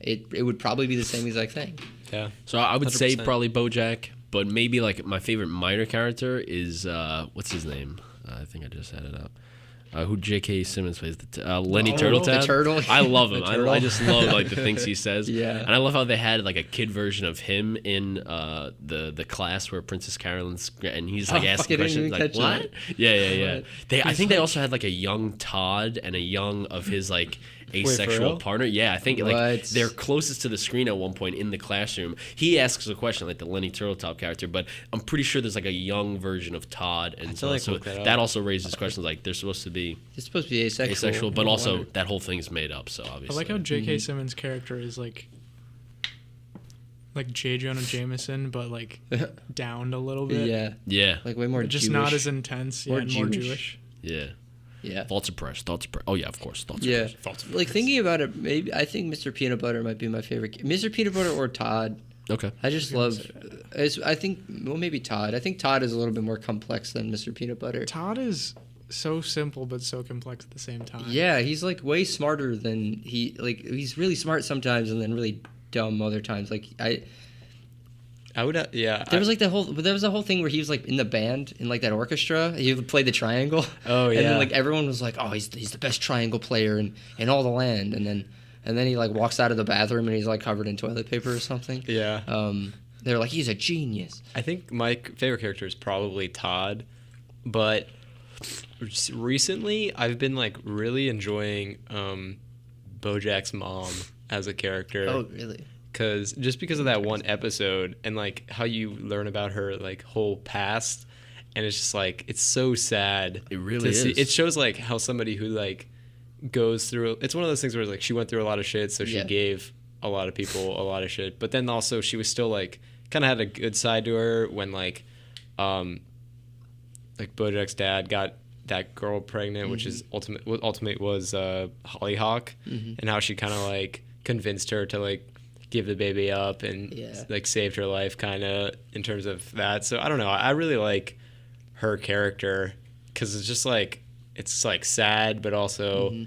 A: it would probably be the same exact thing.
C: Yeah.
B: So I would say
C: 100%.
B: probably Bojack, but maybe like my favorite minor character is what's his name? I think I just had it up. Who J.K. Simmons plays, Lenny Turtletab.
A: The turtle.
B: I love him.
A: The turtle.
B: I just love like the things he says.
A: Yeah.
B: And I love how they had like a kid version of him in the class where Princess Carolyn's and he's like asking questions like what? Yeah. I think they also had like a young Todd and a young of his like asexual
C: real?
B: partner. Yeah, I think like
A: What?
B: they're closest to the screen at one point in the classroom. He asks a question like the Lenny Turtletop character, but I'm pretty sure there's like a young version of Todd, and so,
C: like
B: so
C: look that up.
B: that also raises questions like they're supposed to be
A: It's supposed to be asexual,
B: but
A: No
B: also
A: wonder.
B: that whole thing's made up. So obviously,
D: I like how J.K. Simmons' character is like J. Jonah Jameson, but like downed a little bit.
B: yeah,
A: like way more
D: Just
A: Jewish.
D: not as intense,
A: More
D: and more
A: Jewish.
D: Jewish.
A: Yeah.
B: Thoughts are pressed. Oh yeah, of course. Thoughts are
A: Yeah.
B: pressed. Thoughts are
A: Like
B: pressed.
A: thinking about it, maybe I think Mr. Peanut Butter might be my favorite. Mr. Peanut Butter or Todd.
B: Okay.
A: I just love. I think maybe Todd. I think Todd is a little bit more complex than Mr. Peanut Butter.
D: Todd is so simple but so complex at the same time.
A: Yeah, he's like way smarter than he's really smart sometimes and then really dumb other times. Like
C: I would, yeah.
A: there was a whole thing where he was like in the band in like that orchestra. He played the triangle.
C: Oh,
A: And
C: yeah.
A: then like everyone was like, "Oh, he's the best triangle player in all the land." And then he like walks out of the bathroom and he's like covered in toilet paper or something.
C: Yeah.
A: They're like, "He's a genius."
C: I think my favorite character is probably Todd, but recently I've been like really enjoying Bojack's mom as a character.
A: Oh, really?
C: Because of that one episode and like how you learn about her like whole past, and it's just like it's so sad.
B: It really is.
C: It shows like how somebody who like goes through, it's one of those things where like she went through a lot of shit, so she
A: Yeah.
C: gave a lot of people a lot of shit, but then also she was still like kind of had a good side to her when like Bojack's dad got that girl pregnant, which is ultimate was Hollyhock, and how she kind of like convinced her to like give the baby up and like saved her life kind of in terms of that. So I don't know, I really like her character because it's just like it's like sad but also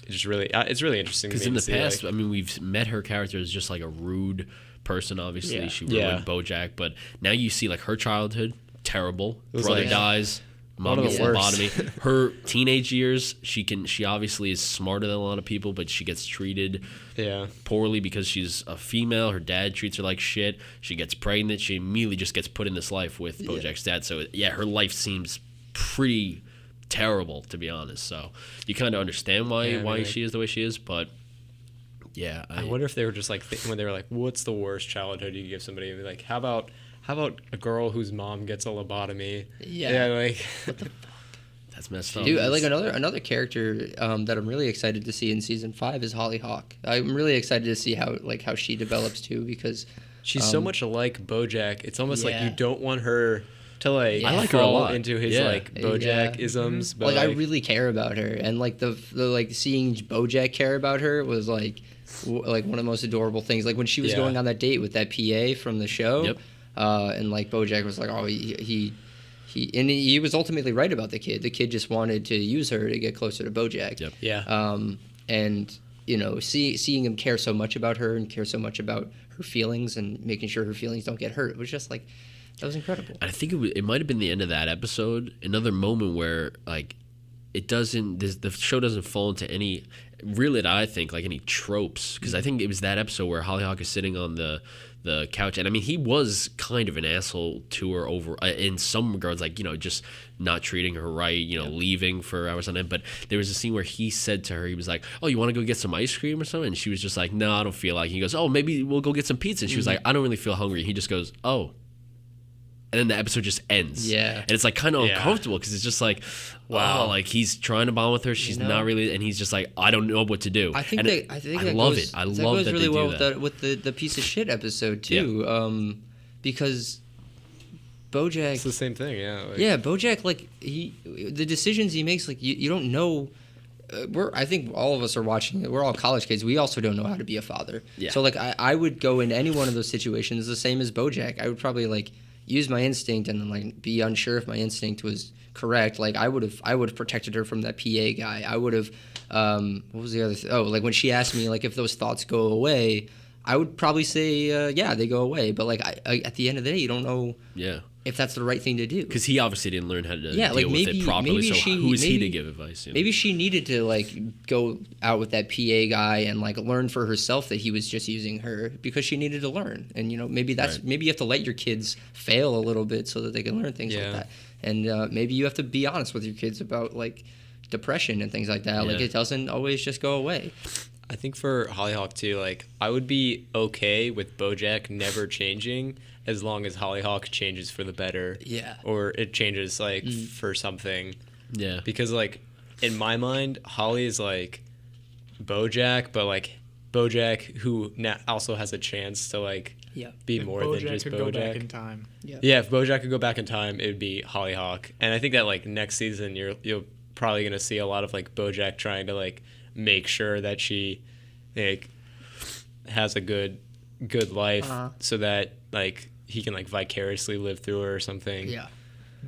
C: it's really interesting
B: Because
C: to me
B: in
C: to
B: the
C: see,
B: past,
C: like,
B: I mean, we've met her character as just like a rude person. Obviously,
A: Yeah.
B: she ruined
C: Yeah.
B: Bojack, but now you see like her childhood, terrible.
C: was
B: Brother
C: like-
B: dies. Mom
C: One of
B: gets
C: the worst.
B: lobotomy. Her teenage years, she obviously is smarter than a lot of people, but she gets treated
C: yeah.
B: poorly because she's a female. Her dad treats her like shit. She gets pregnant. She immediately just gets put in this life with Bojack's dad. So yeah, her life seems pretty terrible, to be honest. So you kind of understand why she is the way she is, but yeah,
C: I wonder if they were just like when they were like, "What's the worst childhood you give somebody?" And be like, "How about a girl whose mom gets a lobotomy?"
A: Yeah.
C: Like
B: that's messed up.
A: Dude, I like another character that I'm really excited to see in season 5 is Hollyhock. I'm really excited to see how she develops too, because
C: she's so much like Bojack. It's almost like
A: Yeah.
C: you don't want her to like,
B: I like her a
C: fall
B: lot.
C: into his
B: Yeah.
C: like Bojack isms. But
A: like I really care about her, and like the like seeing Bojack care about her was like like one of the most adorable things. Like when she was
C: Yeah.
A: going on that date with that PA from the show,
B: Yep.
A: And like Bojack was like, oh, he was ultimately right about the kid. The kid just wanted to use her to get closer to Bojack.
B: Yep.
C: yeah.
A: And you know, seeing him care so much about her and care so much about her feelings and making sure her feelings don't get hurt, it was just like that was incredible.
B: I think it might have been the end of that episode. Another moment where like the show doesn't fall into any really, I think, like any tropes, because I think it was that episode where Hollyhock is sitting on the couch, and I mean he was kind of an asshole to her over in some regards, like, you know, just not treating her right, you know, leaving for hours on end. But there was a scene where he said to her, he was like, "Oh, you want to go get some ice cream or something?" And she was just like, "No, I don't feel like." He goes, "Oh, maybe we'll go get some pizza." And she was like, "I don't really feel hungry." He just goes, "Oh." And then the episode just ends.
A: Yeah.
B: And it's like kind of
C: Yeah.
B: uncomfortable because it's just like,
C: Wow.
B: wow, like he's trying to bond with her. She's not really, and he's just like, I don't know what to do.
A: I think
B: And
A: that I
B: love
A: goes,
B: it. I
A: that
B: love
A: goes
B: that
A: really
B: they
A: well
B: do that.
A: with the piece of shit episode too, because Bojack.
C: It's the same thing. Yeah. Like,
A: Yeah, Bojack, like the decisions he makes, like you don't know. I think all of us are watching it. We're all college kids. We also don't know how to be a father.
B: Yeah.
A: So like I would go in any one of those situations the same as Bojack. I would probably like use my instinct and then like be unsure if my instinct was correct. Like I would have protected her from that PA guy. I would have what was the other like when she asked me like if those thoughts go away, I would probably say yeah, they go away. But like I at the end of the day, you don't know
B: Yeah.
A: if that's the right thing to do.
B: Because he obviously didn't learn how to
A: Yeah,
B: deal
A: like
B: with
A: maybe-
B: it properly.
A: maybe
B: So
A: she-
B: who is he to
A: maybe-
B: give advice? You know?
A: Maybe she needed to like go out with that PA guy and like learn for herself that he was just using her because she needed to learn. And you know, maybe that's
B: Right.
A: maybe you have to let your kids fail a little bit so that they can learn things
C: Yeah.
A: like that. And maybe you have to be honest with your kids about like depression and things like that. Like
B: Yeah.
A: it doesn't always just go away.
C: I think for Hollyhock too, like I would be okay with Bojack never changing as long as Hollyhock changes for the better.
A: Yeah.
C: Or it changes like for something.
B: Yeah.
C: Because like in my mind, Holly is like Bojack, but like Bojack who also has a chance to like
A: Yeah.
C: be
D: If
C: more
D: Bojack
C: than just
D: could go back in
C: Bojack.
D: time.
C: Yeah, if Bojack could go back in time, it would be Hollyhock. And I think that like next season you're probably gonna see a lot of like Bojack trying to like make sure that she like has a good life so that like he can like vicariously live through her or something.
A: Yeah.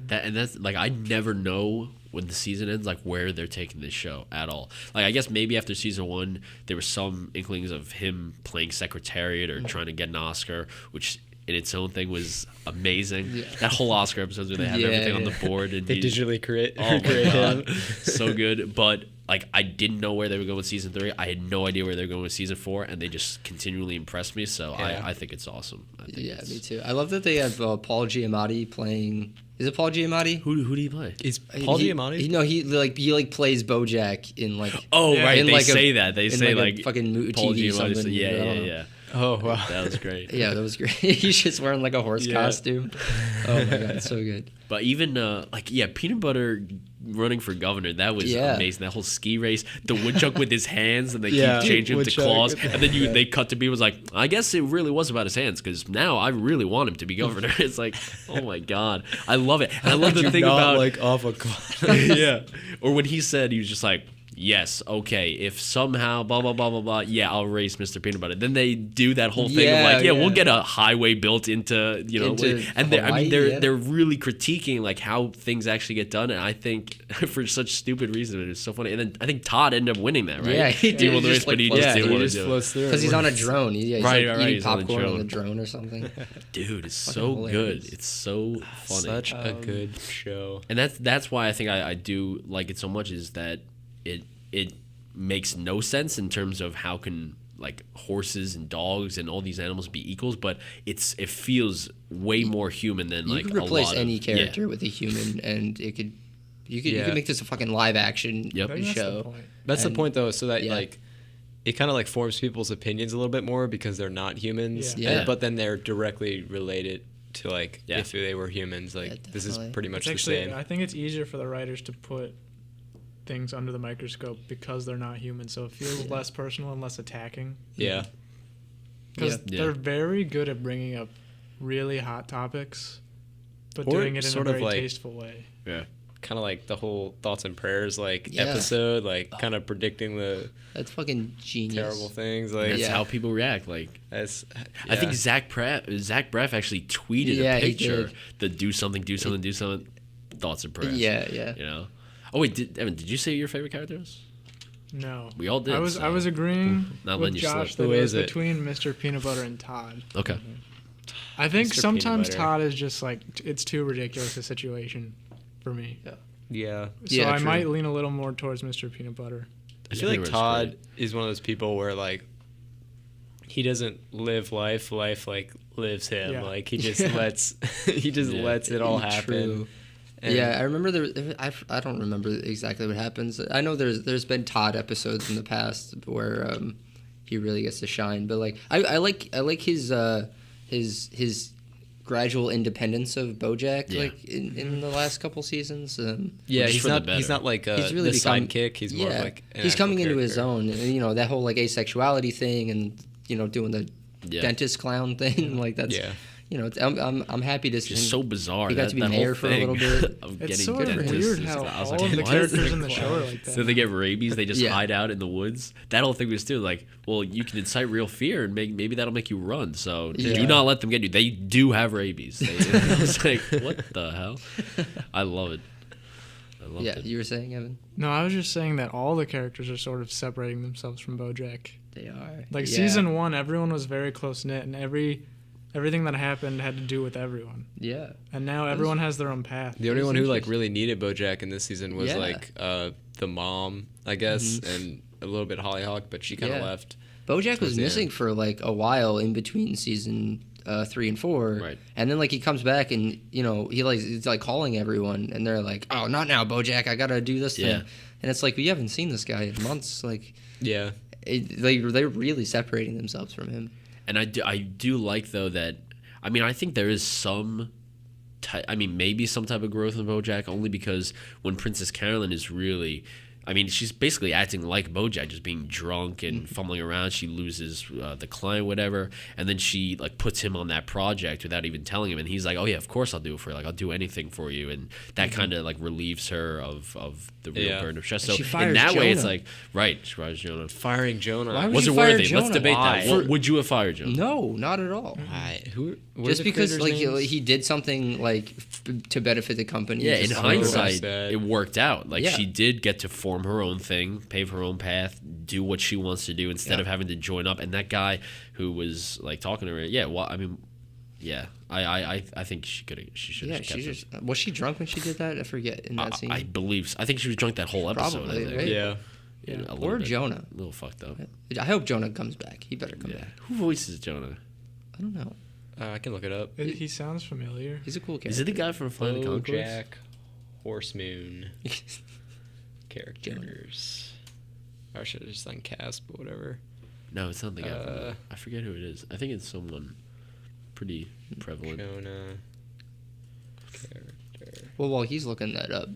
B: That's like I never know when the season ends, like where they're taking this show at all. Like I guess maybe after season 1, there were some inklings of him playing Secretariat or trying to get an Oscar, which in its own thing was amazing. Yeah. That whole Oscar episode where they have everything on the board and
C: they digitally create.
B: Oh my god, so good. But like I didn't know where they were going with season 3. I had no idea where they were going with season 4, and they just continually impressed me. So I think it's awesome. I think
A: me too. I love that they have Paul Giamatti playing. Is it Paul Giamatti?
B: Who do you play?
C: Is Paul Giamatti?
A: He plays Bojack in like.
B: Oh right,
A: in
B: they
A: like
B: say that. They say like
A: fucking
B: Paul
A: TV
B: Giamatti.
A: something.
B: Yeah.
C: Oh wow,
B: that was great.
A: Yeah, that was great. He's just wearing like a horse costume. Oh my god, so good.
B: But even Peanut Butter running for governor, that was amazing. That whole ski race, the woodchuck with his hands, and they keep changing him to claws, and then they cut to people's like, I guess it really was about his hands because now I really want him to be governor. It's like, oh my god, I love it. And I love the thing about
C: like off a class.
B: Yeah, or when he said he was just like, yes, okay, if somehow blah blah blah blah blah, yeah, I'll race Mr. Peanut Butter. Then they do that whole thing of like, we'll get a highway built into and they're really critiquing like how things actually get done, and I think for such stupid reasons it's so funny. And then I think Todd ended up winning that, right?
A: Yeah, he did.
B: He just didn't want to do it
A: because he's on a drone. He's
B: right.
A: eating
B: He's
A: popcorn on the drone or something.
B: Dude, it's so
A: hilarious.
B: good. It's so funny.
C: Such a good show.
B: And that's why I think I do like it so much, is that it makes no sense in terms of how can like horses and dogs and all these animals be equals, but it feels way more human than like
A: you could replace
B: a lot
A: any
B: of,
A: character with a human, and you could make this a fucking live action show.
C: That's the point though, so that like it kind of like forms people's opinions a little bit more because they're not humans, but then they're directly related to like if they were humans. Like this is pretty much the same.
D: I think it's easier for the writers to put things under the microscope because they're not human, so it feels less personal and less attacking. Because they're very good at bringing up really hot topics, but doing it in a very tasteful way.
C: Kind of like the whole thoughts and prayers episode, like kind of predicting the
A: that's fucking genius
C: terrible things. Like
B: that's how people react. Like I think Zach Braff actually tweeted a picture that do something, thoughts and prayers. You know. Oh wait, Evan, did you say your favorite character was?
D: No.
B: We all did.
D: I was agreeing with Josh that it was between Mr. Peanut Butter and Todd.
B: Okay.
D: I think sometimes Todd is just like, it's too ridiculous a situation for me.
C: Yeah.
D: So I might lean a little more towards Mr. Peanut Butter.
C: I feel like Todd is one of those people where like he doesn't live life like lives him. Yeah. Like he just lets lets it all happen.
A: True. I remember I don't remember exactly what happens. I know there's been Todd episodes in the past where he really gets to shine, but like I like his gradual independence of Bojack like in the last couple seasons.
C: He's not like he's really the sidekick. He's more like
A: he's coming into his own, and that whole like asexuality thing, and doing the dentist clown thing, like that's. I'm happy to see.
B: It's so bizarre.
A: He got to be mayor for a little bit.
D: It's sort of weird how all of the characters in the show are like that.
B: So they get rabies, they just hide out in the woods. That whole thing was too like, well, you can incite real fear and maybe that'll make you run. So do not let them get you. They do have rabies. It's like, what the hell? I love it. I love it.
A: You were saying, Evan?
D: No, I was just saying that all the characters are sort of separating themselves from Bojack.
A: They are.
D: Like season 1, everyone was very close knit, and everything that happened had to do with everyone.
A: Yeah.
D: And now everyone has their own path.
C: The only one who like really needed Bojack in this season was like the mom, I guess, and a little bit Hollyhock, but she kind of left.
A: Bojack was missing for like a while in between season 3 and 4.
B: Right.
A: And then like he comes back and he's like calling everyone and they're like, "Oh, not now, Bojack. I got to do this thing." And it's like, we haven't seen this guy in months, like they're really separating themselves from him.
B: And I do like, though, that, I mean, I think there is some, maybe some type of growth in Bojack, only because when Princess Carolyn is really I mean, she's basically acting like Bojack, just being drunk and fumbling around. She loses the client, whatever, and then she like puts him on that project without even telling him. And he's like, "Oh yeah, of course I'll do it for you. Like I'll do anything for you." And that kind of like relieves her of the real burden of stress.
A: And
B: so
A: she
B: in
A: fires
B: that way, it's
A: Jonah.
B: like right, she fires Jonah.
C: Firing Jonah.
A: Why would
B: Was
A: you
B: it
A: fire
B: worthy?
A: Jonah?
B: Let's debate
C: Why?
B: that. Would you have fired Jonah?
A: No, not at all.
C: Why? Who? what are
A: Just
C: the
A: because
C: creators'
A: like
C: names?
A: he did something like to benefit the company.
B: Yeah, in
A: Just
B: hindsight,
C: that.
B: it worked out. Like
A: Yeah.
B: she did get to form her own thing, pave her own path, do what she wants to do instead
A: Yeah.
B: of having to join up. And that guy who was like talking to her, yeah, well, I mean, yeah, I think she should
A: Yeah,
B: have kept
A: she
B: it.
A: just was she drunk when she did that? I forget in that scene.
B: I believe. I think she was drunk that whole episode.
A: Probably,
B: I think.
A: right?
C: Yeah.
B: Yeah, a little
A: Or
B: bit.
A: Jonah.
B: A little fucked up.
A: I hope Jonah comes back. He better come
B: Yeah.
A: back.
B: Who voices Jonah?
A: I don't know.
C: I can look it up.
D: He sounds familiar.
A: He's a cool character.
B: Is it the guy from Flying the Conchords?
C: Bojack Horseman characters. I should have just done cast, but whatever.
B: No, it's not the guy.
C: Uh,
B: From, I forget who it is. I think it's someone pretty prevalent.
C: Jonah character.
A: Well, while he's looking that up,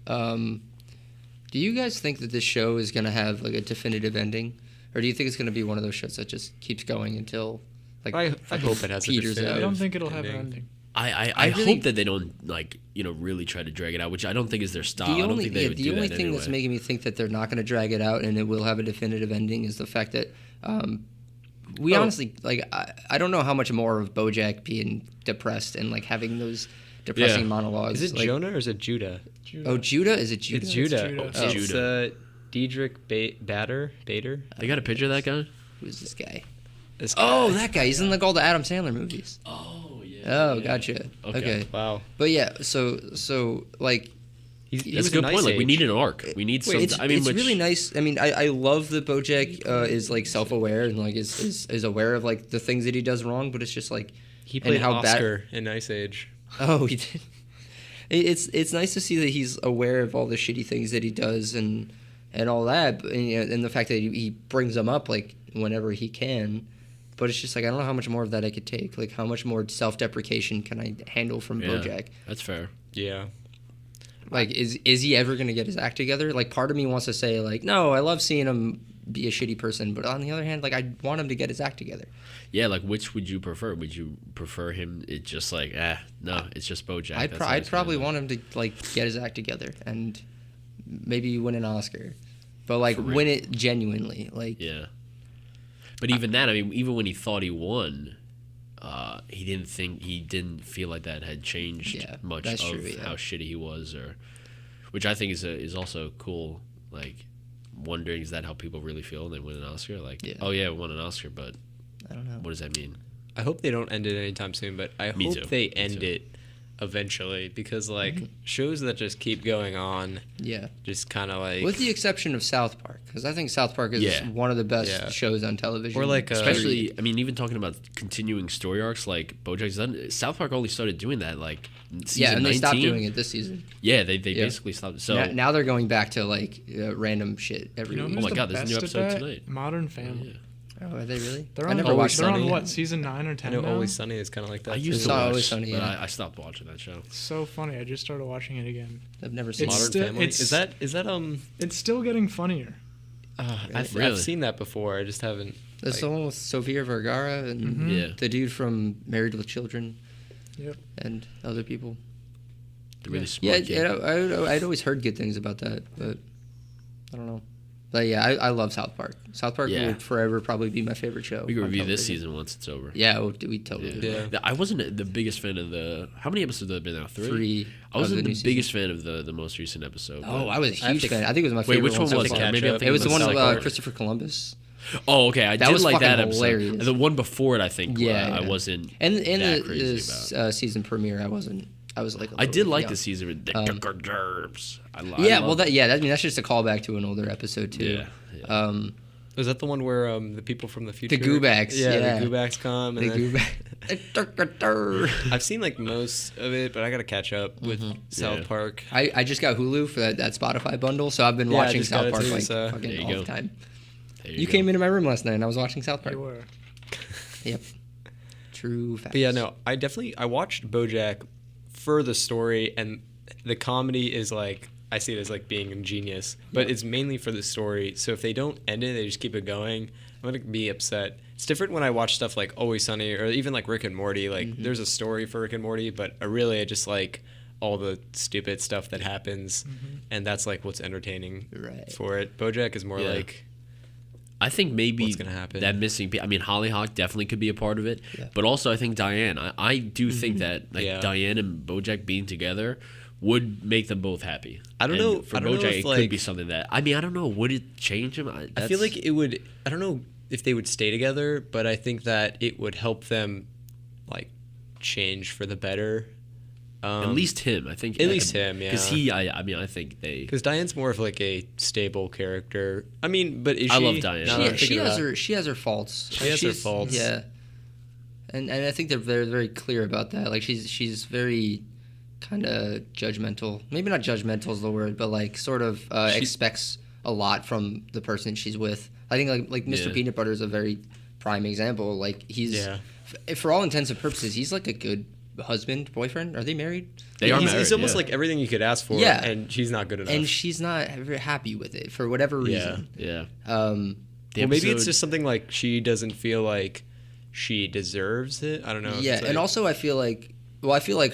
A: do you guys think that this show is going to have like a definitive ending, or do you think it's going to be one of those shows that just keeps going until like
C: I hope it has a
A: peters
D: I
A: out?
C: definitive
D: don't think it'll have an
C: ending.
D: ending.
B: I
A: really-
B: hope that they don't like really try to drag it out, which I don't think is their style. I don't think they would
A: the
B: do
A: only
B: that
A: thing
B: anyway.
A: that's making me think that they're not going to drag it out and it will have a definitive ending is the fact that we honestly like I don't know how much more of Bojack being depressed and like having those depressing
B: Yeah.
A: monologues.
C: Is it
A: like,
C: Jonah or is it Judah?
A: Oh, Judah? Is it Judah?
C: It's Judah.
D: Judah.
C: It's,
B: Oh. Judah.
C: Diedrich Bader.
B: They got a picture of that guy?
A: Who's this guy?
C: This
A: Oh,
C: guy.
A: that guy. He's in like all the Adam Sandler movies.
B: Oh yeah.
A: Oh, gotcha. Okay.
C: Wow.
A: But yeah, so like
C: He
B: That's
C: was
B: a good
C: an
B: point.
C: Ice
B: Like we
C: Age.
B: need an arc. We need some.
A: it's,
B: I mean,
A: it's
B: which,
A: really nice. I mean, I love that Bojack is like self-aware and like is aware of like the things that he does wrong, but it's just like
C: He
A: and
C: played
A: how bad-
C: Oscar in Ice Age.
A: Oh, he did. It's nice to see that he's aware of all the shitty things that he does and all that, and the fact that he brings them up like whenever he can. But it's just like I don't know how much more of that I could take. Like how much more self-deprecation can I handle from
B: yeah,
A: Bojack?
B: that's fair.
C: Yeah.
A: Like is he ever gonna get his act together? Like part of me wants to say like no, I love seeing him be a shitty person, but on the other hand, like I want him to get his act together.
B: Yeah, like which would you prefer? Would you prefer him? It just like no, it's just Bojack.
A: I'd
B: That's how he's
A: probably
B: gonna
A: want him to like get his act together and maybe win an Oscar, but like
B: For real.
A: win it genuinely. Like
B: do. Yeah. But even that, I mean, even when he thought he won, he didn't feel like that had changed
A: Yeah,
B: much
A: that's
B: of
A: true, yeah.
B: how shitty he was, or which I think is also cool. Like wondering is that how people really feel when they win an Oscar? Like,
A: Yeah.
B: oh yeah, we won an Oscar, but
A: I don't know.
B: what does that mean?
C: I hope they don't end it anytime soon, but I
B: Me
C: hope
B: too.
C: they
B: Me
C: end
B: too.
C: it eventually because like
A: Mm-hmm.
C: shows that just keep going on
A: Yeah.
C: just kind of like
A: With the exception of South Park, because I think South Park is
B: Yeah.
A: one of the best
C: Yeah.
A: shows on television.
C: Or like,
B: Especially, I mean, even talking about continuing story arcs, like Bojack's done. South Park only started doing that like season
A: yeah, and they
B: 19.
A: stopped doing it this season.
B: Yeah, they
A: Yeah.
B: basically stopped. So
A: Now they're going back to like random shit every
D: You know
A: week.
D: who's
B: my
D: the
B: God, there's a new
D: best
B: episode
D: at that?
B: tonight.
D: Modern Family.
B: yeah.
A: Oh, are they really?
D: They're
A: I
D: on,
A: never
C: Always
A: watched
D: they're
A: Sunny.
D: on what, season 9 or
C: I
D: 10
C: know
D: now?
C: Always Sunny is kind of like that.
B: I
C: too.
B: used to
A: Saw
B: watch,
A: Always Sunny,
B: but
A: yeah.
B: I stopped watching that show.
D: So funny. I just started watching it again.
A: I've never seen
D: It's
C: Modern
A: it.
D: still-
C: Family.
D: it's-
C: Is that
D: It's still getting funnier.
C: I've
B: Really?
C: seen that before. I just haven't.
A: That's the one with Sofia Vergara and
D: Mhm.
B: Yeah,
A: the dude from Married with Children
D: Yep.
A: and other people.
B: the really
A: Yeah,
B: smart kid.
A: I'd always heard good things about that, but I don't know. But yeah, I love South Park. South Park
B: Yeah.
A: will forever probably be my favorite show.
B: We can
A: on
B: review this
A: television.
B: season once it's over.
A: Yeah, we totally will.
C: Yeah.
B: I wasn't the biggest fan of the. How many episodes have there been now? Three. I
A: of
B: wasn't
A: the
B: the
A: new
B: biggest fan of the most recent episode.
A: Oh,
B: but-
A: I was a
C: I have
A: huge
C: to-
A: fan. I think it was my
B: Wait,
A: favorite
B: which one
A: so
B: was
A: far.
B: that? Maybe I'm
C: Catch up.
A: It was the
B: thinking
A: one
B: of
A: with
B: South Park.
A: Christopher Columbus.
B: Oh, okay. I
A: That
B: did
A: was
B: like that
A: fucking
B: episode.
A: hilarious.
B: The one before it, I think.
A: Yeah,
B: I
A: yeah.
B: wasn't.
A: And
B: that
A: the
B: crazy about.
A: season premiere, I wasn't. I was like.
B: I did like
A: young.
B: the season with the Derbs.
A: Yeah, well, that's just a callback to an older episode too.
B: Yeah.
C: Was that the one where the people from the future?
A: Goobacks, yeah.
C: the Goobacks come.
A: The
C: And then,
A: Goobacks.
C: I've seen like most of it, but I gotta catch up with South
B: Yeah.
C: Park.
A: I just got Hulu for that Spotify bundle, so I've been
C: Yeah, I
A: watching
C: just got
A: South
C: it
A: Park
C: too,
A: like
C: so-
A: fucking
B: There you
A: all
B: go.
A: the time.
B: There
A: You
B: go.
A: came into my room last night and I was watching South Park.
D: They were.
A: Yep. True facts.
C: But yeah, no, I watched BoJack for the story, and the comedy is like I see it as like being ingenious, but it's mainly for the story. So if they don't end it, they just keep it going, I'm gonna be upset. It's different when I watch stuff like Always Sunny or even like Rick and Morty. Like there's a story for Rick and Morty, but I just like all the stupid stuff that happens, and that's like what's entertaining for it. BoJack is more like,
B: I think maybe
C: what's gonna happen?
B: that missing. I mean, Hollyhock definitely could be a part of it, but also I think Diane. I do think that like Diane and BoJack being together would make them both happy.
C: I don't
B: And
C: know.
B: For
C: I don't
B: BoJack,
C: know if,
B: it
C: like,
B: could be something that. I mean, I don't know. Would it change him?
C: I feel like it would. I don't know if they would stay together, but I think that it would help them like change for the better.
B: At least him. I think
C: at least him, yeah.
B: Because I mean, I think they.
C: Because Diane's more of like a stable character. I mean, but is
B: I
C: she?
B: love Diane.
C: Now that I'm
A: She
C: thinking
A: has
C: about it.
A: her faults.
C: She has her
A: She's-
C: faults.
A: Yeah, and I think they're very clear about that. Like she's very kind of judgmental. Maybe not judgmental is the word, but like sort of expects a lot from the person she's with. I think like Mr.
B: Yeah.
A: Peanut Butter is a very prime example. Like he's for all intents and purposes, he's like a good husband, boyfriend. Are they married?
B: They are married.
C: He's almost
B: yeah.
C: like everything you could ask for,
A: Yeah.
C: and she's not good enough.
A: And she's not very happy with it for whatever reason.
B: Yeah.
A: Um,
B: The
C: well, maybe it's
B: episode-
C: just something like she doesn't feel like she deserves it. I don't know.
A: yeah,
C: It's
A: and
C: like-
A: also I feel like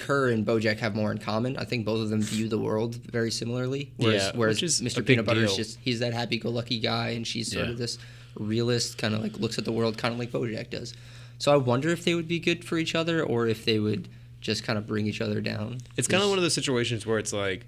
A: her and BoJack have more in common. I think both of them view the world very similarly.
C: Yeah,
A: Whereas
C: which is a
A: Mr.
C: big
A: Peanut Butter is
C: deal.
A: just he's that happy-go-lucky guy, and she's sort
B: Yeah.
A: of this realist, kind of like looks at the world kind of like BoJack does. So I wonder if they would be good for each other, or if they would just kind of bring each other down.
C: It's kind of one of those situations where it's like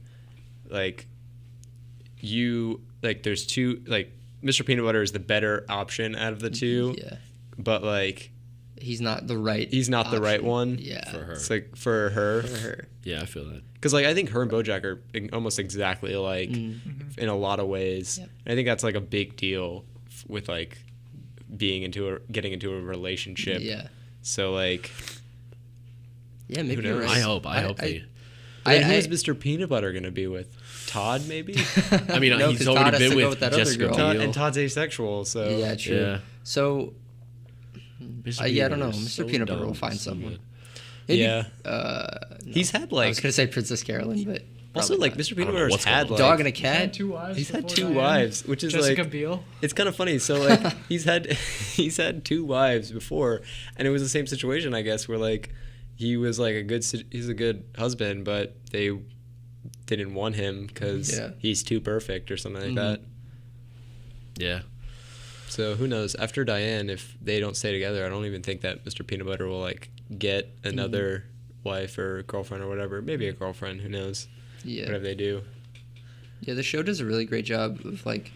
C: you like there's two like Mr. Peanut Butter is the better option out of the two,
A: Yeah,
C: but like
A: he's not the right.
C: he's not the right
A: option.
C: one.
A: Yeah,
B: For her.
C: It's like for her,
A: For her.
B: Yeah, I feel that.
C: because like I think her and BoJack are almost exactly alike
A: Mm-hmm.
C: in a lot of ways.
A: Yep.
C: And I think that's like a big deal with like getting into a relationship.
A: Yeah,
C: So like,
A: yeah, maybe
C: Who
A: you're
C: knows?
A: right.
B: I hope they.
C: who's Mr. Peanut Butter gonna be with? Todd maybe.
B: I mean,
A: No,
B: he's
A: 'cause
B: already
A: Todd has
B: been
A: to go
B: with
A: with that other
B: Jessica
A: girl.
C: Todd,
B: Biel.
C: and Todd's asexual, so
A: Yeah, true.
B: Yeah.
A: So
B: Mr.
A: yeah, I
B: Peanut
A: don't know.
B: Butter is
A: Mr.
B: so
A: Peanut Butter
B: dumb,
A: will find
B: so
A: someone.
B: good.
A: Maybe,
C: Yeah.
A: No.
C: he's had
A: I
C: like
A: was gonna say Princess Carolyn, but
C: also
A: probably
C: like
A: not.
C: Mr.
B: I
C: Peanut
B: don't know
C: Butter's
B: what's
C: had
B: going
C: like
B: on.
A: Dog and a
D: He had
A: cat.
D: 2 wives.
C: he's had
D: before
C: 2
D: Diane.
C: wives, which is
D: Jessica
C: like
D: Biel.
C: it's kind of funny. So like he's had 2 wives before, and it was the same situation, I guess, where like he was like he's a good husband, but they didn't want him because
A: Yeah.
C: he's too perfect or something like that.
B: Yeah.
C: So who knows? After Diane, if they don't stay together, I don't even think that Mr. Peanut Butter will like get another wife or girlfriend or whatever. Maybe a girlfriend. Who knows?
A: Yeah,
C: Whatever they do.
A: yeah. The show does a really great job of like,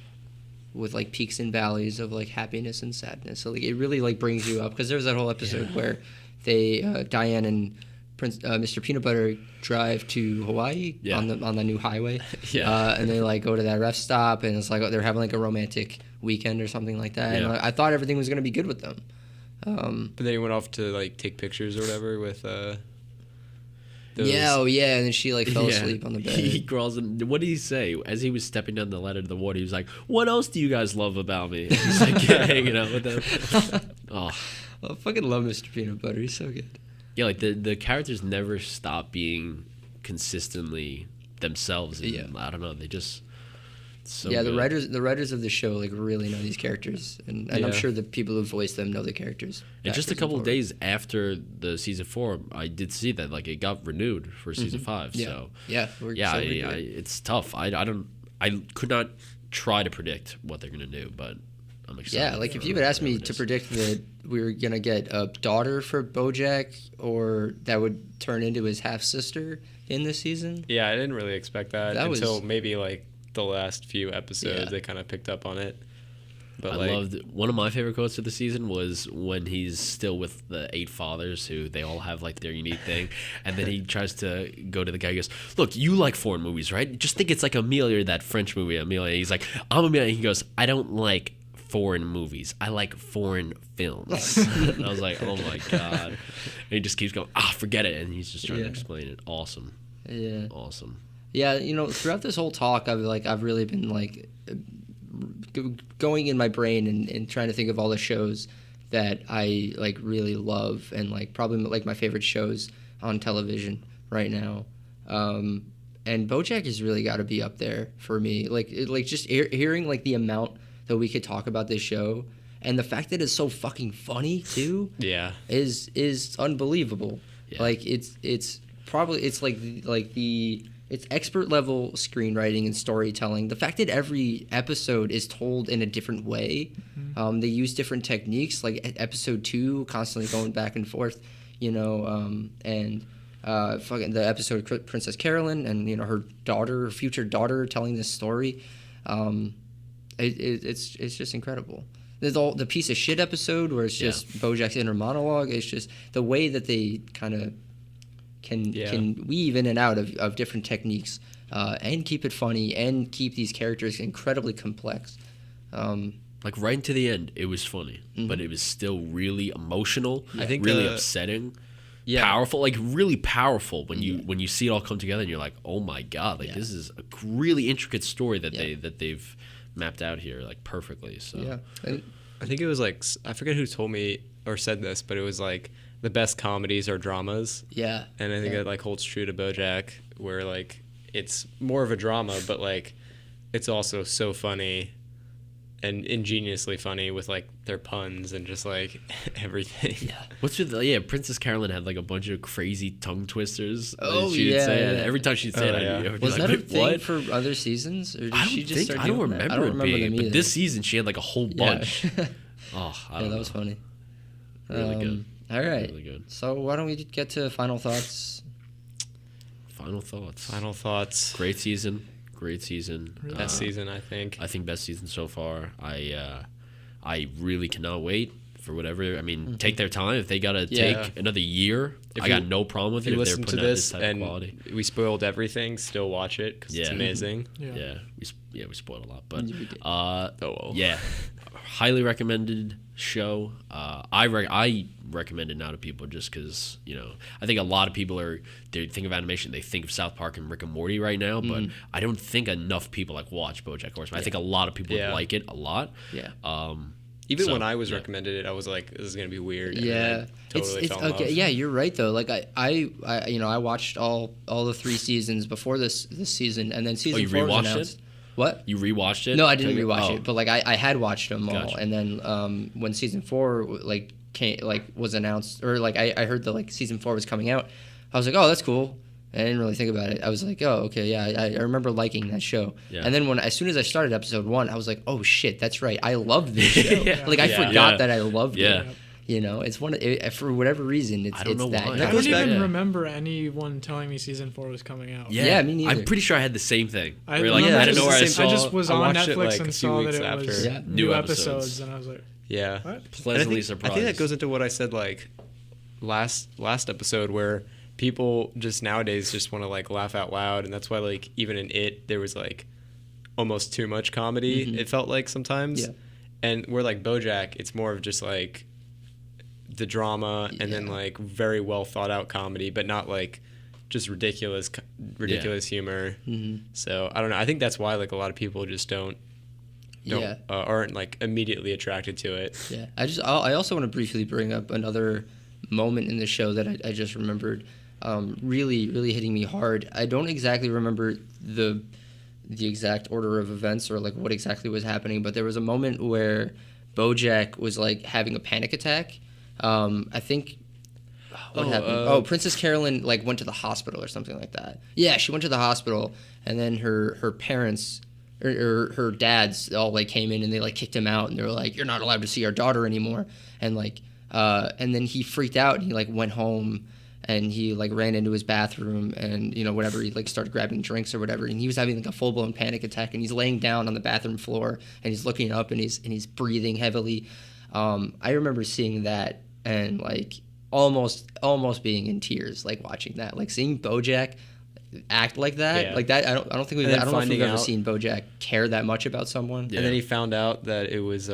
A: with like peaks and valleys of like happiness and sadness. So like it really like brings you up, because there's that whole episode where they Diane and Mr. Peanut Butter drive to Hawaii
B: Yeah.
A: on the new highway.
B: Yeah.
A: And they like go to that rest stop, and it's like they're having like a romantic weekend or something like that. And
B: Yeah.
A: like, I thought everything was gonna be good with them.
C: But then he went off to like take pictures or whatever with those-
A: Yeah, oh yeah, and then she like fell
B: Yeah.
A: asleep on the bed.
B: He crawls in. What did he say as he was stepping down the ladder to the water? He was like, "What else do you guys love about me?" And he's like hanging out with them. Oh,
A: I fucking love Mr. Peanut Butter. He's so good.
B: yeah. Like the characters never stop being consistently themselves. And,
A: Yeah.
B: I don't know. They just so
A: yeah,
B: good.
A: the writers of the show like really know these characters, and I'm
C: Yeah.
A: sure the people who voice them know the characters.
B: And just a
A: backwards
B: couple of
A: forward.
B: days after the season 4, I did see that like it got renewed for season 5.
A: Mm-hmm. Yeah,
B: So
A: yeah, we're
B: yeah,
A: so
B: I,
A: good.
B: it's tough. I could not try to predict what they're gonna do, but I'm excited.
A: Yeah, like if
B: for
A: you had asked me
B: whatever it
A: to
B: is.
A: predict that we were gonna get a daughter for BoJack, or that would turn into his half sister in this season.
C: Yeah, I didn't really expect that,
A: That was-
C: until maybe like the last few episodes.
A: Yeah.
C: They kind of picked up on it. But
B: I
C: like,
B: loved one of my favorite quotes of the season was when he's still with the 8 fathers who they all have like their unique thing, and then he tries to go to the guy. He goes, "Look, you like foreign movies, right? Just think it's like Amelia, that French movie Amelia." He's like, "I'm Amelia." He goes, "I don't like foreign movies. I like foreign films." And I was like, "Oh my god!" And he just keeps going, forget it," and he's just trying to
A: Yeah.
B: explain it. Awesome,
A: Yeah,
B: awesome.
A: yeah. You know, throughout this whole talk, I've really been like going in my brain and trying to think of all the shows that I like really love, and like probably like my favorite shows on television right now. and Bojack has really got to be up there for me. Like just hearing like the amount that we could talk about this show, and the fact that it's so fucking funny too.
C: Yeah.
A: Is unbelievable.
B: Yeah.
A: Like it's probably it's it's expert level screenwriting and storytelling. The fact that every episode is told in a different way, they use different techniques. Like episode 2, constantly going back and forth, and fucking the episode of Princess Carolyn and her daughter, future daughter, telling this story. It's just incredible. There's all the piece of shit episode where it's just Bojack's inner monologue. It's just the way that they kind of can weave in and out of different techniques and keep it funny and keep these characters incredibly complex.
B: Like right into the end, it was funny, but it was still really emotional.
C: I think
B: really upsetting.
A: Yeah.
B: Powerful, like really powerful when you see it all come together and you're like, oh my god, like this is a really intricate story that they've mapped out here like perfectly. So
A: Yeah.
C: I think it was like, I forget who told me or said this, but it was like the best comedies are dramas.
A: Yeah.
C: And I think it like holds true to BoJack, where like it's more of a drama, but like it's also so funny and ingeniously funny with like their puns and just like everything.
A: Yeah.
B: what's with Princess Carolyn had like a bunch of crazy tongue twisters that
A: Oh,
B: she'd
A: yeah,
B: say, and
A: yeah.
B: every time she'd say it,
C: yeah.
B: I would be
A: Was
B: like,
A: that a
B: "Wait,
A: thing
B: what?"
A: for other seasons, or did
B: I
A: she
B: don't
A: just
B: think
A: start
B: I don't
A: doing that?
B: remember,
A: I don't remember
B: it being,
A: them
B: but
A: either.
B: this season she had like a whole bunch. Oh, I don't
A: that
B: know.
A: was funny.
B: Really good.
A: All right.
B: Really good.
A: So why don't we get to final thoughts?
B: Final thoughts.
C: Final thoughts.
B: Great season.
C: Best season, I think.
B: I think best season so far. I really cannot wait for whatever. I mean, take their time. If they gotta take another year, I got no problem with
C: If
B: it.
C: you
B: If they're
C: listen to
B: putting out this
C: this
B: type of
C: and
B: quality.
C: we spoiled everything, still watch it because it's
B: Yeah.
C: amazing.
D: Yeah.
B: We spoiled a lot, but
A: We did.
C: Oh, well.
B: yeah, highly recommended show. I recommend it now to people just because I think a lot of people they think of animation, they think of South Park and Rick and Morty right now, but I don't think enough people like watch BoJack Horseman. I think a lot of people would like it a lot.
A: Yeah.
C: Even
B: So,
C: when I was
B: yeah.
C: recommended it, I was like, "This is gonna be weird." And
A: Yeah,
C: then I totally
A: it's
C: fell in
A: okay.
C: love.
A: Yeah, you're right though. Like I watched all the 3 seasons before this season, and then season
B: you
A: 4 was
B: rewatched
A: announced.
B: it?
A: What?
B: You rewatched it?
A: No, I didn't rewatch
B: Oh.
A: it, but like I had watched them all,
B: Gotcha.
A: and then when season 4 was announced, or like I heard that like season 4 was coming out, I was like, oh, that's cool. I didn't really think about it. I was like, oh, okay, yeah, I remember liking that show.
B: Yeah.
A: And then as soon as I started episode 1, I was like, oh shit, that's right, I love this show. Like I
C: Yeah.
A: forgot
B: Yeah.
A: that I loved
B: Yeah.
A: it. It's for whatever reason, it's
B: I don't know
A: that.
B: why.
A: that
D: I
A: goes
D: don't
A: back-
D: even
B: yeah.
D: remember anyone telling me season 4 was coming out.
A: Yeah, me neither.
B: I'm pretty sure I had the same thing.
D: I
B: Where, like,
D: remember
B: I
D: just
B: don't know where I
D: the
B: saw.
D: same- I just was
C: I
D: on
C: watched it,
D: Netflix
C: like, a
D: and
C: few
D: saw that
C: weeks
D: it
C: after.
D: was
A: Yeah.
D: new
B: New
D: episodes,
B: episodes.
D: and I was like,
C: Yeah.
D: what?
B: pleasantly
C: I
B: surprised.
C: think that goes into what I said like last episode, where people just nowadays just want to like laugh out loud, and that's why like even in It there was like almost too much comedy. It felt like sometimes,
A: Yeah.
C: and where like BoJack, it's more of just like the drama and then
A: Yeah.
C: like very well thought out comedy, but not like just ridiculous humor. So I don't know. I think that's why like a lot of people just don't
A: Yeah.
C: aren't like immediately attracted to it.
A: Yeah, I also want to briefly bring up another moment in the show that I just remembered, really hitting me hard. I don't exactly remember the exact order of events or like what exactly was happening, but there was a moment where BoJack was like having a panic attack. I think. What happened? Princess Carolyn like went to the hospital or something like that. Yeah, she went to the hospital, and then her parents. Or her dads all like came in and they like kicked him out, and they were like, "You're not allowed to see our daughter anymore." And like, and then he freaked out and he like went home and he like ran into his bathroom and whatever, he like started grabbing drinks or whatever, and he was having like a full blown panic attack, and he's laying down on the bathroom floor and he's looking up and he's breathing heavily. I remember seeing that and like almost being in tears, like watching that, like seeing BoJack act like that.
C: Yeah.
A: Like that. I don't think
C: And then
A: I don't know if
C: finding
A: we've ever
C: out-
A: seen BoJack care that much about someone.
B: Yeah.
C: And then he found out that it was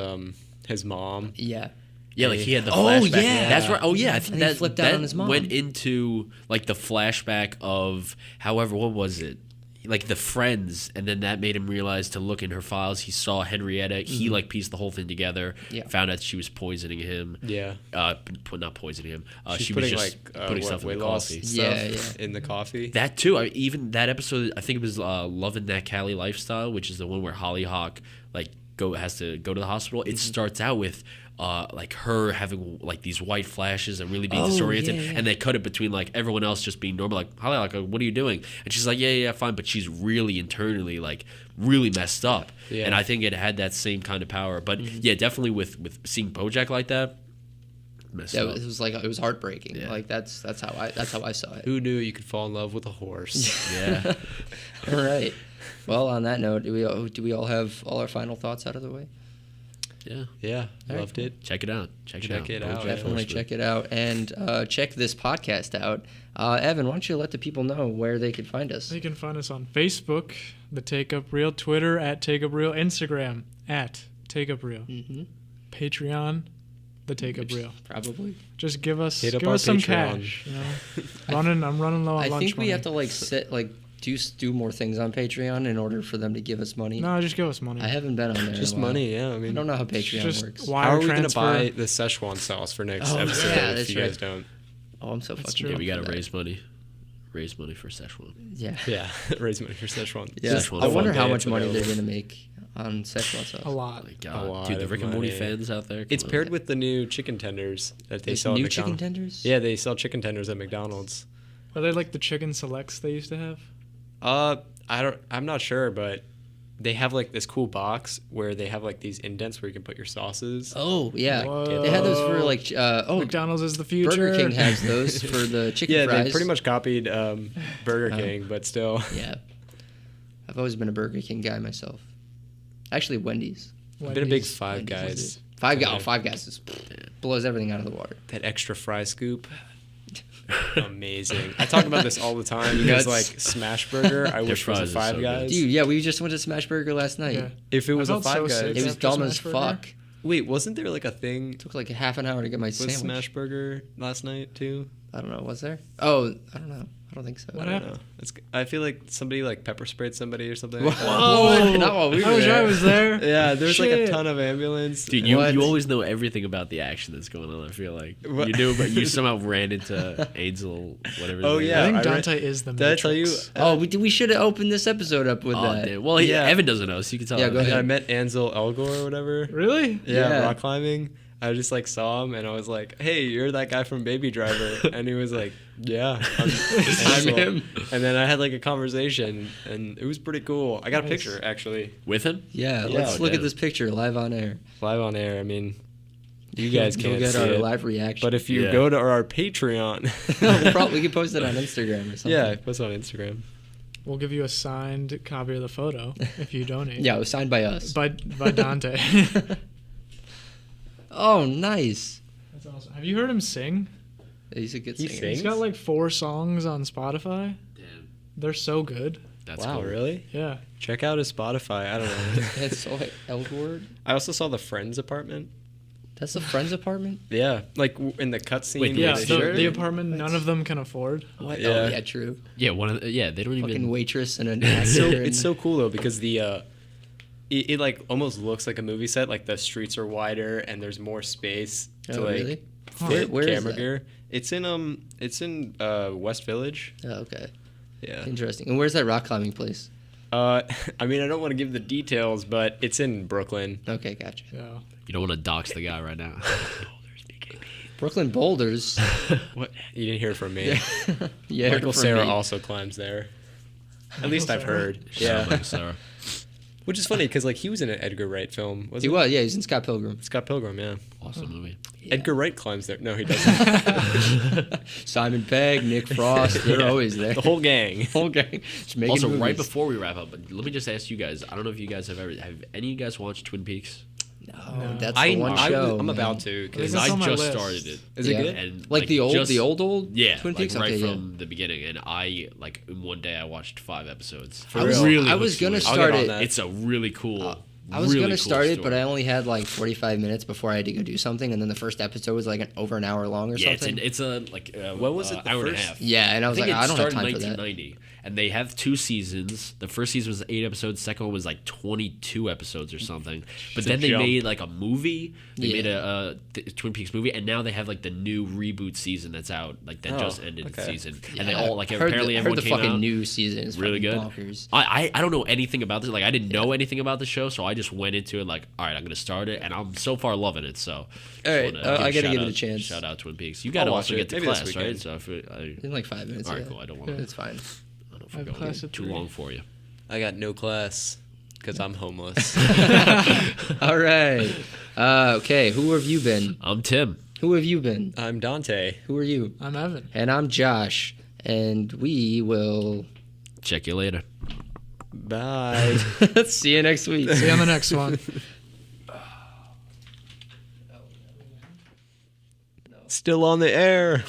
C: his mom.
A: Yeah.
B: Yeah, like he had the
A: Oh,
B: flashback.
A: yeah.
B: That's right. Oh yeah, I think
A: And he
B: that
A: flipped out on his mom.
B: went into like the flashback of however what was it? like the friends, and then that made him realize to look in her files. He saw Henrietta. He like pieced the whole thing together.
A: Yeah.
B: Found out she was poisoning him.
C: Yeah.
B: Not poisoning him.
C: She's
B: She was
C: putting
B: just
C: like
B: putting stuff in
C: weight
B: the
C: loss
B: coffee.
C: stuff
A: Yeah.
C: in the coffee.
B: That too. Even that episode, I think it was "Loving That Cali Lifestyle," which is the one where Hollyhock has to go to the hospital. It starts out with like her having like these white flashes and really being disoriented,
A: yeah.
B: and they cut it between like everyone else just being normal, like Hollyhock, what are you doing? And she's like, yeah, fine, but she's really internally like really messed up.
C: Yeah.
B: And I think it had that same kind of power. But yeah, definitely with seeing Bojack like that, messed
A: Yeah,
B: up.
A: it was heartbreaking.
B: Yeah.
A: Like that's how I saw it.
C: Who knew you could fall in love with a horse?
B: Yeah.
A: All right. Well, on that note, do we all have all our final thoughts out of the way?
B: Yeah.
C: Yeah,
A: All right,
C: loved it.
B: Check it out. Check it out.
C: out.
A: Definitely check it out and check this podcast out. Evan, why don't you let the people know where they could find us?
D: You can find us on Facebook, The Take Up Reel, Twitter @TakeUpReel, Instagram @TakeUpReel,
A: Mm-hmm.
D: Patreon, The Take Up Reel.
A: Probably.
D: Just give us
C: Hit up our
D: some
C: Patreon.
D: cash. You know, I'm running low on
A: I
D: lunch
A: think we
D: money.
A: have to do more things on Patreon in order for them to give us money.
D: No, just give us money.
A: I haven't been on there.
C: Just
A: in a while.
C: money, yeah. I
A: I
C: mean,
A: don't know how Patreon
D: Just
A: works.
D: wire
C: how are we going to
D: transfer.
C: buy the Szechuan sauce for next
A: Oh,
C: episode
A: yeah,
C: if
A: that's
C: you guys
A: right.
C: don't?
A: Oh, I'm so
D: That's
A: fucking.
D: true.
B: Yeah,
A: down
B: we
A: for
B: got to
A: that.
B: raise money. Raise money for Szechuan.
A: Yeah.
C: Yeah, raise money for Szechuan.
A: Yeah.
B: Szechuan
A: I wonder
B: fun
A: how
C: day
A: much
C: it's
A: money they're
C: available.
A: gonna make on Szechuan sauce.
D: A lot.
B: My God.
C: A lot
B: Dude, the
C: of
B: Rick and Morty
C: money.
B: fans out there.
C: It's
B: come on.
C: paired with the new chicken tenders that they
A: There's
C: sell at
A: new
C: McDonald's.
A: chicken tenders.
C: Yeah, they sell chicken tenders at McDonald's.
D: Are they like the chicken selects they used to have?
C: I'm not sure, but they have like this cool box where they have like these indents where you can put your sauces.
A: Oh yeah.
D: Whoa.
A: They had those for like
D: McDonald's is the future.
A: Burger King has those for the chicken
C: Yeah,
A: fries.
C: they pretty much copied Burger King, but still.
A: Yeah. I've always been a Burger King guy myself. Actually, Wendy's.
C: I've been a big
D: Wendy's.
C: Five
A: Wendy's,
C: Guys.
A: Five Guys just blows everything out of the water.
C: That extra fry scoop. Amazing. I talk about this all the time. You guys like Smash Burger? I wish it was a
B: fries are
C: Five
B: so
C: Guys.
B: good.
A: Dude, yeah, we just went to Smash Burger last night.
D: Yeah.
C: If it was
D: I
C: a
D: felt
C: Five
D: so
C: Guys.
D: sick.
A: It was
D: After
A: dumb as
D: Smash Burger?
A: fuck.
C: Wait, wasn't there like a thing
A: Took like a half an hour to get my
C: with
A: sandwich.
C: Smash Burger last night too?
A: I don't know. Was there? Oh, I don't know. I don't think so.
D: What
C: I don't
D: happened?
C: know. I feel like somebody like pepper sprayed somebody or something.
A: Whoa.
C: Like that.
A: Whoa. Not while we
D: I
A: were
D: wish
A: there.
D: I was there.
C: Yeah, there's like a
D: Shit.
C: ton of ambulance.
B: Dude, you
A: What?
B: always know everything about the action that's going on. I feel like
C: What?
B: you do, but you somehow ran into Ainsel, whatever. his
C: Oh,
B: name
C: yeah.
D: I think
C: I read-
D: Dante is the
C: Did I tell you?
D: Matrix.
A: Oh, we should have opened this episode up with
B: Oh,
A: that.
B: damn. Well,
C: Yeah.
B: Evan doesn't know, so you can tell.
A: Yeah,
B: him.
A: go ahead.
C: I met Ansel Elgor or whatever.
D: Really?
C: Yeah,
A: Yeah.
C: rock climbing. I just like saw him and I was like, "Hey, you're that guy from Baby Driver," and he was like, "Yeah, I'm Ansel."
A: him.
C: And then I had like a conversation, and it was pretty cool. I got a
D: Nice.
C: picture actually,
B: With him?
A: Yeah,
C: Yeah,
A: let's look at
B: damn.
A: this picture live on air.
C: live on air. I mean, you guys
A: You'll
C: can't
A: get
C: see
A: our
C: it,
A: live reaction.
C: but if you
B: Yeah.
C: go to our Patreon,
A: we could post it on Instagram or something.
C: yeah, post it on Instagram.
D: We'll give you a signed copy of the photo if you donate.
A: Yeah, it was signed by us.
D: By Dante.
A: Oh, nice.
D: That's awesome. Have you heard him sing?
A: He's a good
C: He
A: singer.
C: sings?
D: He's got like 4 songs on Spotify.
B: Damn.
D: They're so good.
B: That's
A: Wow.
C: Oh,
B: cool.
C: really?
D: Yeah.
C: Check out his Spotify. I don't know.
A: That's so Elgward.
C: I also saw the Friends apartment.
A: That's a friend's apartment.
C: Yeah, like in the cutscene.
B: Wait,
C: where
D: Yeah,
C: they
D: the,
C: show-
D: the apartment none of them can afford.
A: What?
C: Yeah.
A: Oh, yeah, true.
B: Yeah, they don't
A: Fucking
B: even.
A: waitress and an
C: It's so,
A: actor.
C: it's so cool though because it like almost looks like a movie set. Like the streets are wider and there's more space to
A: Oh,
C: like
A: really?
C: fit
A: Where is
C: camera
A: that?
C: gear. It's in West Village.
A: Oh, okay.
C: Yeah.
A: Interesting. And where's that rock climbing place?
C: I mean I don't want to give the details, but it's in Brooklyn.
A: Okay, gotcha.
D: Yeah.
B: You don't want to dox the guy right now.
A: Brooklyn Boulders.
C: What? You didn't hear from me.
A: Yeah,
C: Michael
A: from
C: Cera
A: me.
C: also climbs there. At least I've
D: Cera?
C: heard.
B: Shout out
C: Yeah.
B: Michael Cera.
C: Which is funny because like he was in an Edgar Wright film.
A: He was. Yeah, he's in Scott Pilgrim.
C: Scott Pilgrim. Yeah.
B: Awesome movie.
A: Yeah.
C: Edgar Wright climbs there. No, he doesn't.
A: Simon Pegg, Nick Frost. They're
C: Yeah.
A: always there.
C: The whole gang.
A: whole gang. Just making
B: Also,
A: movies.
B: right before we wrap up, but let me just ask you guys. I don't know if you guys have any of you guys watched Twin Peaks?
A: No, that's
C: I,
A: the one show.
C: I'm
A: man.
C: about to
B: Because
D: That's
B: I
D: on my
B: just
D: list.
B: started it.
C: Is
A: Yeah.
C: it good?
B: And
A: Like the old
B: Yeah,
A: Twin
B: like
A: Peaks.
B: right
A: Okay, yeah.
B: from the beginning, and I like in one day I watched 5 episodes.
A: I was-
B: really
A: I was
B: hooked
A: gonna
B: to it.
C: I'll
A: start
C: get on
A: it.
C: that.
B: It's a really cool.
A: I was
B: really
A: gonna
B: cool
A: start it,
B: story.
A: but I only had like 45 minutes before I had to go do something, and then the first episode was like over an hour long or
B: Yeah,
A: something.
B: it's a like
C: What was it, the
B: hour and a
C: first?
B: half.
A: Yeah, and I was
B: think
A: like, I don't have
B: started
A: time
B: in
A: for that.
B: 1990, and they have 2 seasons. The first season was 8 episodes. Second one was like 22 episodes or something. But then they
C: jump.
B: made like a movie. They
A: Yeah.
B: made a Twin Peaks movie, and now they have like the new reboot season that's out. Like that
C: Oh,
B: just ended
C: okay.
B: season,
A: Yeah,
B: and they all like
A: I heard
B: apparently
A: heard
B: everyone
A: the
B: came
A: fucking
B: out.
A: new season is
B: Really good.
A: bonkers.
B: I don't know anything about this. Like I didn't know anything about the show, so I just went into it like, all right, I'm gonna start it, and I'm so far loving it. So,
A: All right, I gotta give it a
B: shout
A: chance.
B: Shout out Twin Peaks. You gotta
C: I'll
B: also
C: watch
B: get
C: it.
B: to
C: Maybe this
B: class, right?
C: weekend.
B: So if
A: In like 5 minutes.
B: all right,
A: yeah.
B: cool. I don't want to.
A: It's fine.
B: I don't
D: I have
B: know if
D: class
B: I'm
D: at
B: too
D: 3.
B: long for you.
C: I got no class because I'm homeless.
A: All right. Okay, who have you been?
B: I'm Tim.
A: Who have you been?
C: I'm Dante.
A: Who are you?
D: I'm Evan.
A: And I'm Josh. And we will
B: Check you later.
C: Bye.
A: see you next week.
D: See you on the next one.
C: Still on the air.